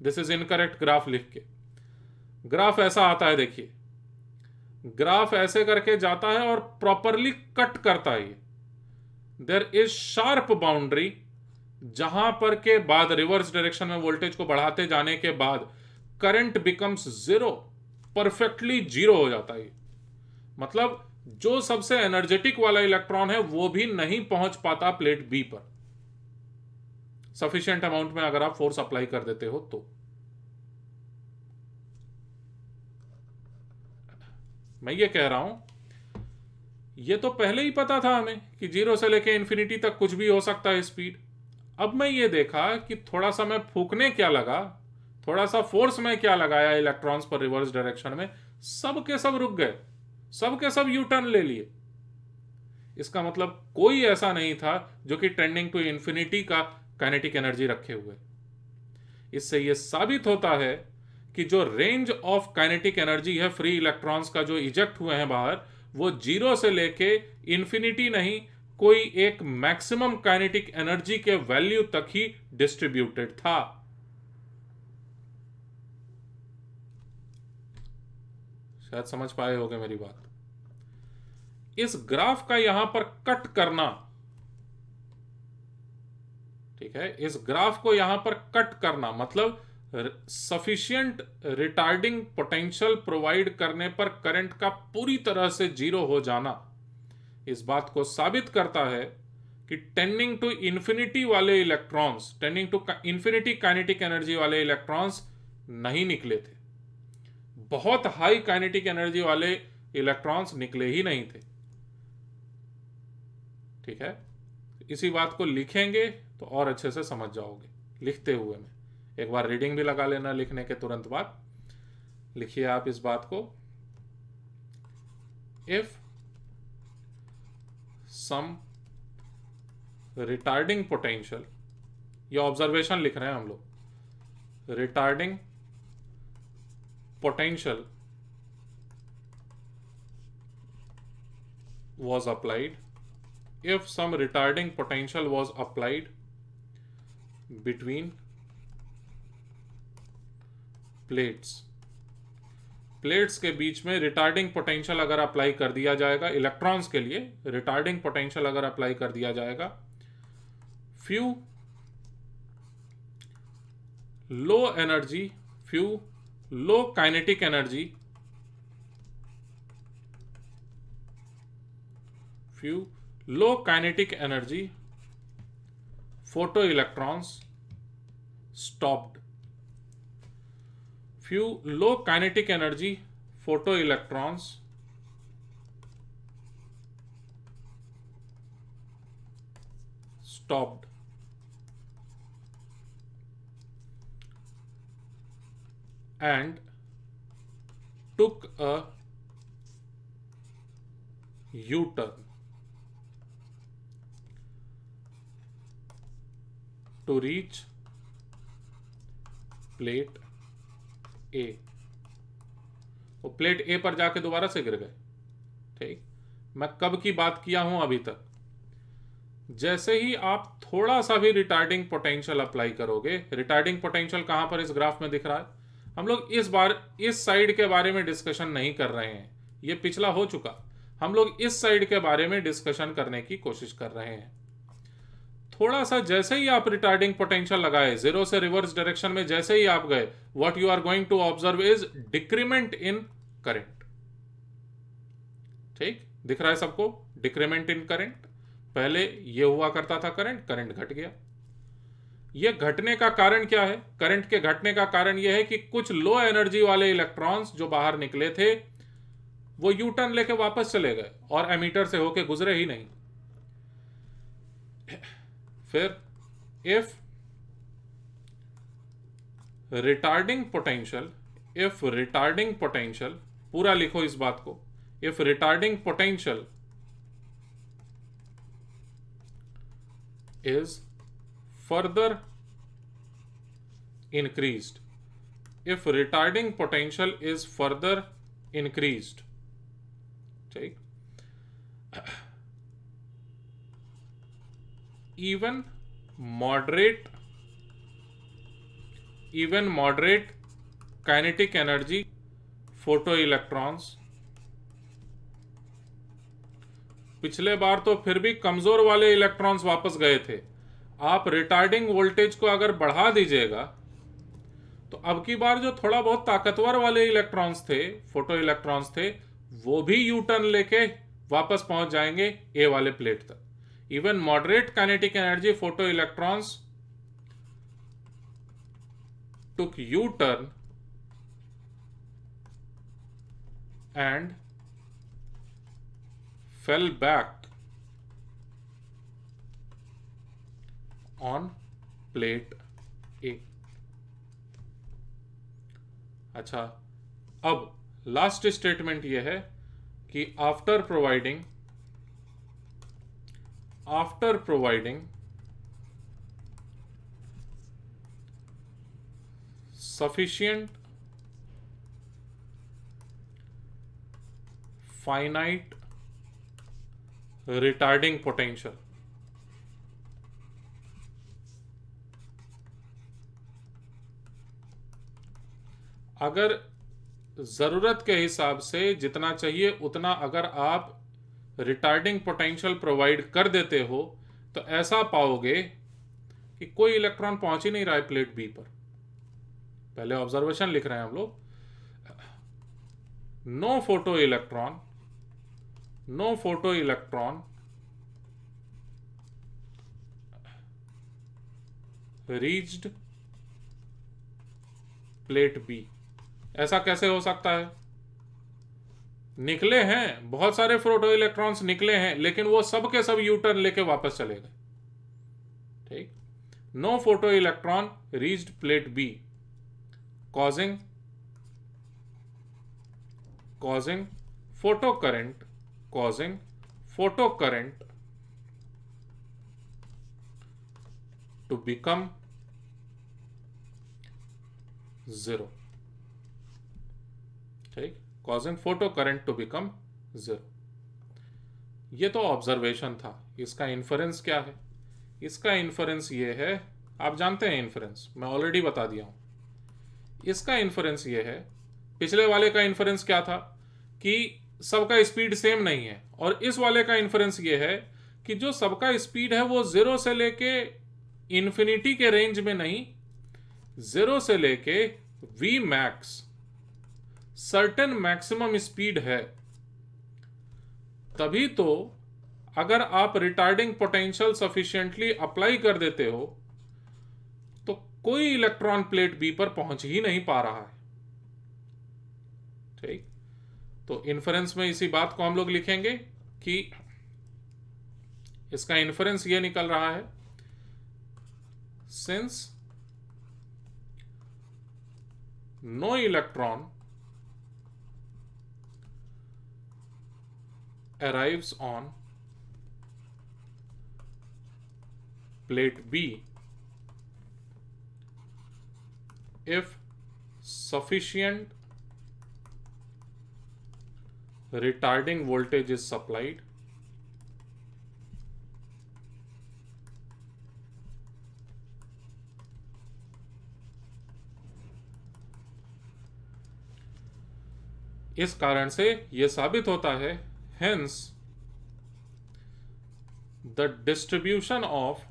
दिस इज इनकरेक्ट ग्राफ लिख के। ग्राफ ऐसा आता है, देखिए ग्राफ ऐसे करके जाता है और प्रॉपरली कट करता है। देयर इज शार्प बाउंड्री, जहां पर के बाद रिवर्स डायरेक्शन में वोल्टेज को बढ़ाते जाने के बाद current becomes zero, perfectly zero हो जाता है। मतलब जो सबसे एनर्जेटिक वाला इलेक्ट्रॉन है वो भी नहीं पहुंच पाता प्लेट बी पर, सफिशिएंट अमाउंट में अगर आप फोर्स अप्लाई कर देते हो तो। मैं ये कह रहा हूं, ये तो पहले ही पता था हमें कि 0 से लेके इन्फिनिटी तक कुछ भी हो सकता है स्पीड। अब मैं ये देखा कि थोड़ा सा मैं फूकने क्या लगा, थोड़ा सा फोर्स में क्या लगाया इलेक्ट्रॉन्स पर रिवर्स डायरेक्शन में, सब के सब रुक गए, सब के सब यू टर्न ले लिए। इसका मतलब कोई ऐसा नहीं था जो कि टेंडिंग टू इन्फिनिटी का काइनेटिक एनर्जी रखे हुए। इससे यह साबित होता है कि जो रेंज ऑफ काइनेटिक एनर्जी है फ्री इलेक्ट्रॉन्स का जो इजेक्ट हुए हैं बाहर, वो 0 से लेके इन्फिनिटी नहीं, कोई एक मैक्सिमम काइनेटिक एनर्जी के वैल्यू तक ही डिस्ट्रीब्यूटेड था। शायद समझ पाए होंगे मेरी बात। इस ग्राफ का यहां पर कट करना, ठीक है, इस ग्राफ को यहां पर कट करना मतलब सफिशिएंट रिटार्डिंग पोटेंशियल प्रोवाइड करने पर करंट का पूरी तरह से जीरो हो जाना, इस बात को साबित करता है कि टेंडिंग टू इन्फिनिटी वाले electrons, tending to infinity kinetic energy वाले इलेक्ट्रॉन्स नहीं निकले थे। बहुत हाई काइनेटिक एनर्जी वाले इलेक्ट्रॉन्स निकले ही नहीं थे। ठीक है, इसी बात को लिखेंगे तो और अच्छे से समझ जाओगे। लिखते हुए में एक बार रीडिंग भी लगा लेना लिखने के तुरंत बाद। लिखिए आप इस बात को, इफ सम रिटार्डिंग पोटेंशियल, ये ऑब्जर्वेशन लिख रहे हैं हम लोग, retarding potential was applied, if some retarding potential was applied between plates, plates के बीच में रिटार्डिंग पोटेंशियल अगर अप्लाई कर दिया जाएगा, इलेक्ट्रॉन्स के लिए रिटार्डिंग पोटेंशियल अगर अप्लाई कर दिया जाएगा, few low energy, few low kinetic energy, few low kinetic energy photoelectrons stopped, few low kinetic energy photoelectrons stopped, and took a U-turn to reach plate A. वो plate ए पर जाके दोबारा से गिर गए। ठीक, मैं कब की बात किया हूं अभी तक, जैसे ही आप थोड़ा सा भी रिटार्डिंग पोटेंशियल अप्लाई करोगे, रिटार्डिंग पोटेंशियल कहां पर इस ग्राफ में दिख रहा है, हम लोग इस बार इस साइड के बारे में डिस्कशन नहीं कर रहे हैं, ये पिछला हो चुका। हम लोग इस साइड के बारे में डिस्कशन करने की कोशिश कर रहे हैं। थोड़ा सा जैसे ही आप रिटार्डिंग पोटेंशियल लगाए, जीरो से रिवर्स डायरेक्शन में जैसे ही आप गए, what you are going to observe is decrement in current. ठीक, दिख रहा है सबको? Decrement in current. पहले ये हुआ करता था करंट, करंट घट गया। ये घटने का कारण क्या है? करंट के घटने का कारण यह है कि कुछ लो एनर्जी वाले इलेक्ट्रॉन्स जो बाहर निकले थे वो यू टर्न लेके वापस चले गए और एमीटर से होके गुजरे ही नहीं। फिर इफ रिटार्डिंग पोटेंशियल, पूरा लिखो इस बात को, if retarding potential is further increased, if retarding potential is further increased, ठीक, even moderate kinetic energy photoelectrons, पिछले बार तो फिर भी कमजोर वाले इलेक्ट्रॉन्स वापस गए थे, आप रिटार्डिंग वोल्टेज को अगर बढ़ा दीजिएगा तो अब की बार जो थोड़ा बहुत ताकतवर वाले इलेक्ट्रॉन्स थे, फोटो इलेक्ट्रॉन्स थे, वो भी यू टर्न लेके वापस पहुंच जाएंगे ए वाले प्लेट तक। Even moderate kinetic energy photo electrons took U turn and fell back on plate A. अच्छा, अब लास्ट स्टेटमेंट यह है कि after providing sufficient finite retarding potential, अगर जरूरत के हिसाब से जितना चाहिए उतना अगर आप रिटार्डिंग पोटेंशियल प्रोवाइड कर देते हो तो ऐसा पाओगे कि कोई इलेक्ट्रॉन पहुंच ही नहीं रहा है प्लेट बी पर। पहले ऑब्जर्वेशन लिख रहे हैं हम लोग, no photo electron reached plate B. ऐसा कैसे हो सकता है? निकले हैं बहुत सारे फोटो इलेक्ट्रॉन्स निकले हैं, लेकिन वो सब के सब यू टर्न लेके वापस चले गए। ठीक, no photo electron reached plate B causing photocurrent to become zero। ठीक, causing photocurrent to become zero। ये तो ऑब्जर्वेशन था। इसका इन्फरेंस क्या है? इसका इन्फरेंस ये है, आप जानते हैं इन्फरेंस, मैं ऑलरेडी बता दिया हूं। इसका इन्फरेंस ये है, पिछले वाले का इन्फरेंस क्या था कि सबका स्पीड सेम नहीं है, और इस वाले का इन्फरेंस ये है कि जो सबका स्पीड है वो जीरो से लेके इन्फिनिटी के रेंज में नहीं, जीरो से लेके V max certain maximum speed है। तभी तो अगर आप रिटार्डिंग पोटेंशियल सफिशिएंटली अप्लाई कर देते हो तो कोई इलेक्ट्रॉन प्लेट बी पर पहुंच ही नहीं पा रहा है। ठीक, तो इन्फरेंस में इसी बात को हम लोग लिखेंगे कि इसका इन्फरेंस ये निकल रहा है, since no electron arrives on plate B if sufficient retarding voltage is supplied, इस कारण से यह साबित होता है, hence the distribution of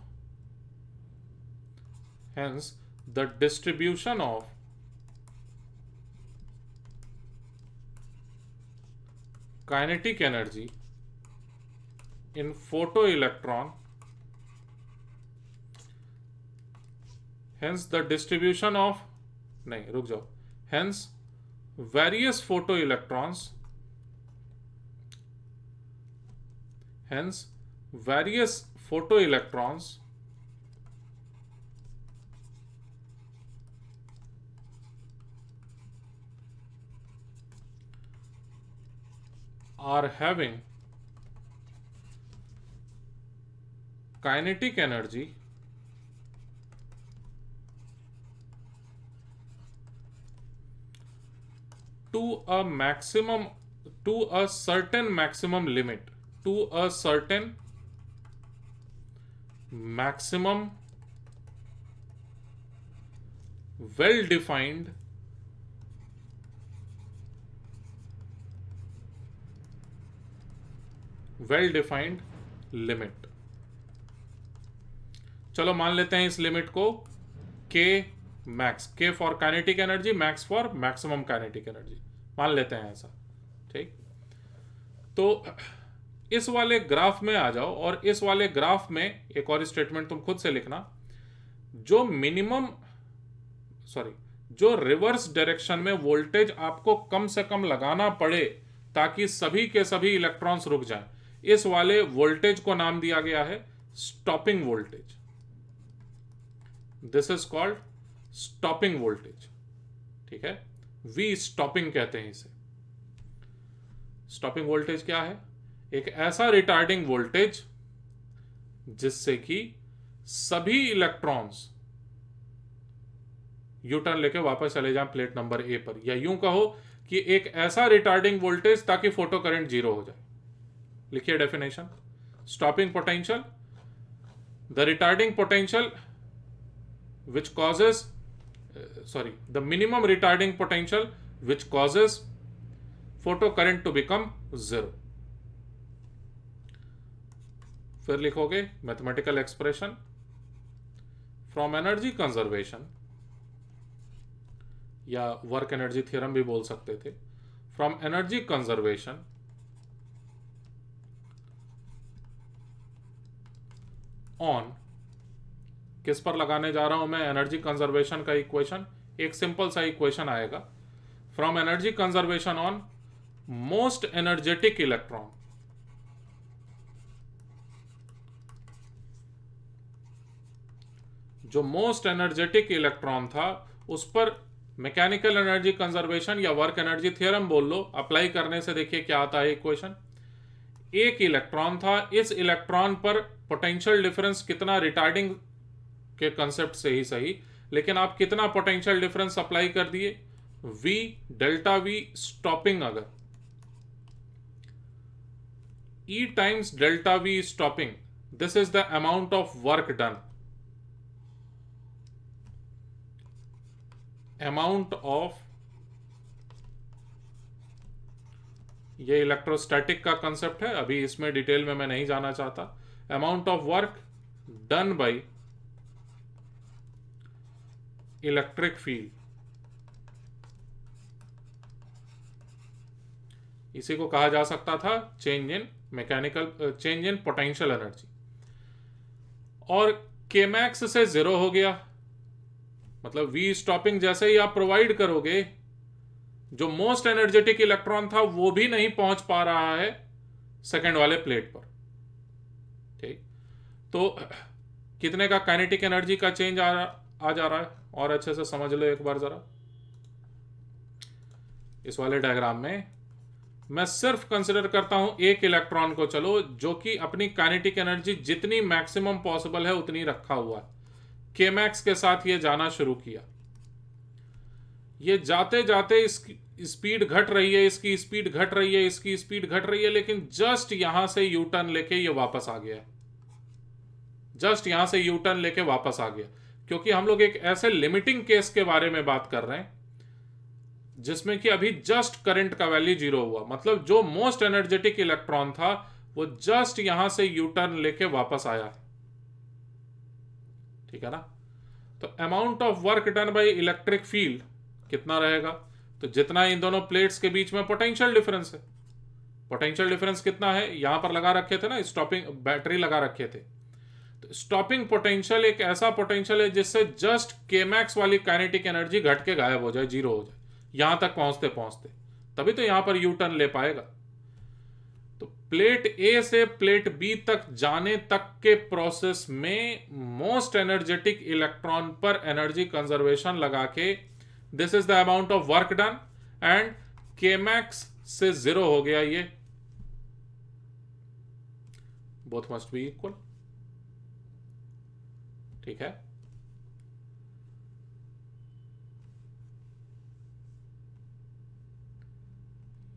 kinetic energy in photoelectron, hence the distribution of, नहीं रुक जाओ, hence various photoelectrons, are having kinetic energy to a certain maximum limit, well defined limit. चलो मान लेते हैं इस लिमिट को K max, K for kinetic energy, max for maximum kinetic energy, मान लेते हैं ऐसा, ठीक। तो इस वाले ग्राफ में आ जाओ, और इस वाले ग्राफ में एक और स्टेटमेंट तुम खुद से लिखना, जो रिवर्स डायरेक्शन में वोल्टेज आपको कम से कम लगाना पड़े ताकि सभी के सभी इलेक्ट्रॉन्स रुक जाएं, इस वाले वोल्टेज को नाम दिया गया है stopping voltage. This is called stopping voltage, ठीक है, वी स्टॉपिंग कहते हैं इसे। स्टॉपिंग वोल्टेज क्या है? एक ऐसा रिटार्डिंग वोल्टेज जिससे कि सभी इलेक्ट्रॉन्स यू टर्न लेके वापस चले जाएं प्लेट नंबर ए पर, या यूं कहो कि एक ऐसा रिटार्डिंग वोल्टेज ताकि फोटो करंट जीरो हो जाए। लिखिए definition, stopping potential, the retarding potential which causes the minimum retarding potential which causes photo current to become zero। फिर लिखोगे mathematical expression from energy conservation, या वर्क एनर्जी थ्योरम भी बोल सकते थे, फ्रॉम एनर्जी कंजर्वेशन ऑन, किस पर लगाने जा रहा हूं मैं एनर्जी कंजर्वेशन का इक्वेशन? एक सिंपल सा इक्वेशन आएगा, from energy conservation on most energetic electron, जो मोस्ट एनर्जेटिक इलेक्ट्रॉन था उस पर मैकेनिकल एनर्जी कंजर्वेशन या वर्क एनर्जी थ्योरम बोल लो, अप्लाई करने से देखिए क्या आता है इक्वेशन। एक इलेक्ट्रॉन था, इस इलेक्ट्रॉन पर पोटेंशियल डिफरेंस कितना, रिटार्डिंग के कंसेप्ट से ही सही, लेकिन आप कितना पोटेंशियल डिफरेंस अप्लाई कर दिए, V डेल्टा V स्टॉपिंग, अगर E times delta V stopping, this is the amount of work done, amount of, ये इलेक्ट्रोस्टैटिक का कंसेप्ट है, अभी इसमें डिटेल में मैं नहीं जाना चाहता। Amount of work done by electric field, इसी को कहा जा सकता था चेंज इन पोटेंशियल एनर्जी। और के मैक्स से जीरो हो गया, मतलब वी स्टॉपिंग जैसे ही आप प्रोवाइड करोगे, जो मोस्ट एनर्जेटिक इलेक्ट्रॉन था वो भी नहीं पहुंच पा रहा है सेकंड वाले प्लेट पर, ठीक। तो कितने का काइनेटिक एनर्जी का चेंज आ जा रहा है, और अच्छे से समझ लो एक बार जरा। इस वाले डायग्राम में मैं सिर्फ कंसिडर करता हूं एक इलेक्ट्रॉन को, चलो, जो कि अपनी काइनेटिक एनर्जी जितनी मैक्सिमम पॉसिबल है उतनी रखा हुआ है, के मैक्स के साथ ये जाना शुरू किया। ये जाते जाते इसकी स्पीड घट रही है, इसकी स्पीड घट रही है, इसकी स्पीड घट रही है, लेकिन जस्ट यहां से यू टर्न लेके ये वापस आ गया, जस्ट यहां से यू टर्न लेके वापस आ गया, क्योंकि हम लोग एक ऐसे लिमिटिंग केस के बारे में बात कर रहे हैं जिसमें कि अभी जस्ट करंट का वैल्यू 0 हुआ, मतलब जो मोस्ट एनर्जेटिक इलेक्ट्रॉन था वो जस्ट यहां से यू टर्न लेके वापस आया है। ठीक है ना। तो amount of work done by electric field कितना रहेगा, तो जितना इन दोनों प्लेट्स के बीच में पोटेंशियल डिफरेंस है, पोटेंशियल डिफरेंस कितना है, यहां पर लगा रखे थे ना, स्टॉपिंग बैटरी लगा रखे थे, तो स्टॉपिंग पोटेंशियल एक ऐसा पोटेंशियल है जिससे जस्ट केमैक्स वाली काइनेटिक एनर्जी घट के गायब हो जाए, 0 हो जाए यहां तक पहुंचते पहुंचते, तभी तो यहां पर यू टर्न ले पाएगा। तो प्लेट ए से प्लेट बी तक जाने तक के प्रोसेस में मोस्ट एनर्जेटिक इलेक्ट्रॉन पर एनर्जी कंजर्वेशन लगा के this is the amount of work done and केमैक्स से 0 हो गया ये, बोथ मस्ट बी इक्वल। ठीक है,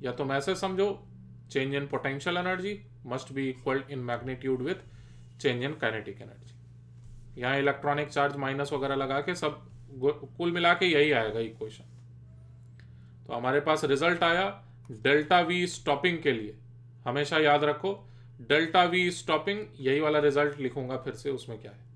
या तुम ऐसे समझो, change in potential energy must be equal in magnitude with change in kinetic energy. यहां इलेक्ट्रॉनिक चार्ज माइनस वगैरह लगा के सब कुल मिला के यही आएगा इक्वेशन। तो हमारे पास रिजल्ट आया डेल्टा वी स्टॉपिंग के लिए, हमेशा याद रखो डेल्टा वी स्टॉपिंग, यही वाला रिजल्ट लिखूंगा फिर से, उसमें क्या है,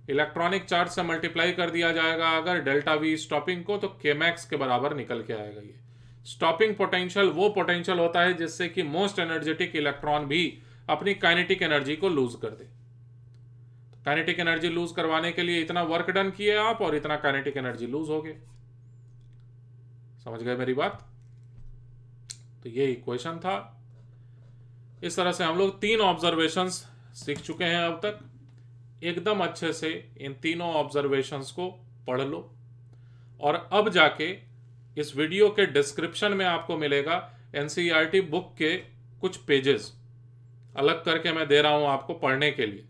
इलेक्ट्रॉनिक चार्ज से मल्टीप्लाई कर दिया जाएगा अगर डेल्टा वी स्टॉपिंग को, तो केमैक्स के बराबर निकल के आएगा ये। स्टॉपिंग पोटेंशियल वो पोटेंशियल होता है जिससे कि मोस्ट एनर्जेटिक इलेक्ट्रॉन भी अपनी काइनेटिक एनर्जी को लूज कर दे। काइनेटिक एनर्जी लूज करवाने के लिए इतना वर्क डन किए आप और इतना काइनेटिक एनर्जी लूज हो गए। समझ गए मेरी बात। तो ये इक्वेशन था। इस तरह से हम लोग 3 ऑब्जर्वेशंस सीख चुके हैं अब तक। एकदम अच्छे से इन तीनों ऑब्जर्वेशंस को पढ़ लो, और अब जाके इस वीडियो के डिस्क्रिप्शन में आपको मिलेगा एनसीईआरटी बुक के कुछ पेजेस अलग करके मैं दे रहा हूं आपको पढ़ने के लिए,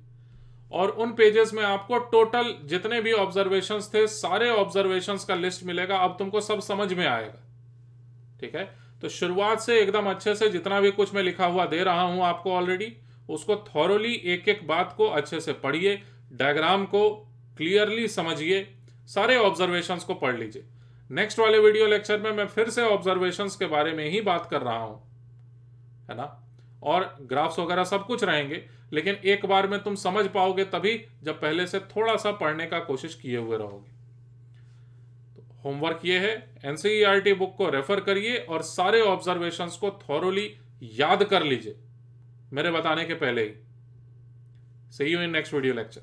और उन पेजेस में आपको टोटल जितने भी ऑब्जर्वेशंस थे सारे ऑब्जर्वेशंस का लिस्ट मिलेगा। अब तुमको सब समझ में आएगा। ठीक है, तो शुरुआत से एकदम अच्छे से जितना भी कुछ मैं लिखा हुआ दे रहा हूं आपको ऑलरेडी, उसको थॉरोली एक एक बात को अच्छे से पढ़िए, डायग्राम को क्लियरली समझिए, सारे ऑब्जर्वेशंस को पढ़ लीजिए। नेक्स्ट वाले वीडियो लेक्चर में मैं फिर से ऑब्जर्वेशंस के बारे में ही बात कर रहा हूं, है ना, और ग्राफ्स वगैरह सब कुछ रहेंगे, लेकिन एक बार में तुम समझ पाओगे तभी जब पहले से थोड़ा सा पढ़ने का कोशिश किए हुए रहोगे। तो होमवर्क ये है, एनसीईआरटी बुक को रेफर करिए और सारे ऑब्जर्वेशंस को थॉरोली याद कर लीजिए मेरे बताने के पहले ही। See you in next video lecture.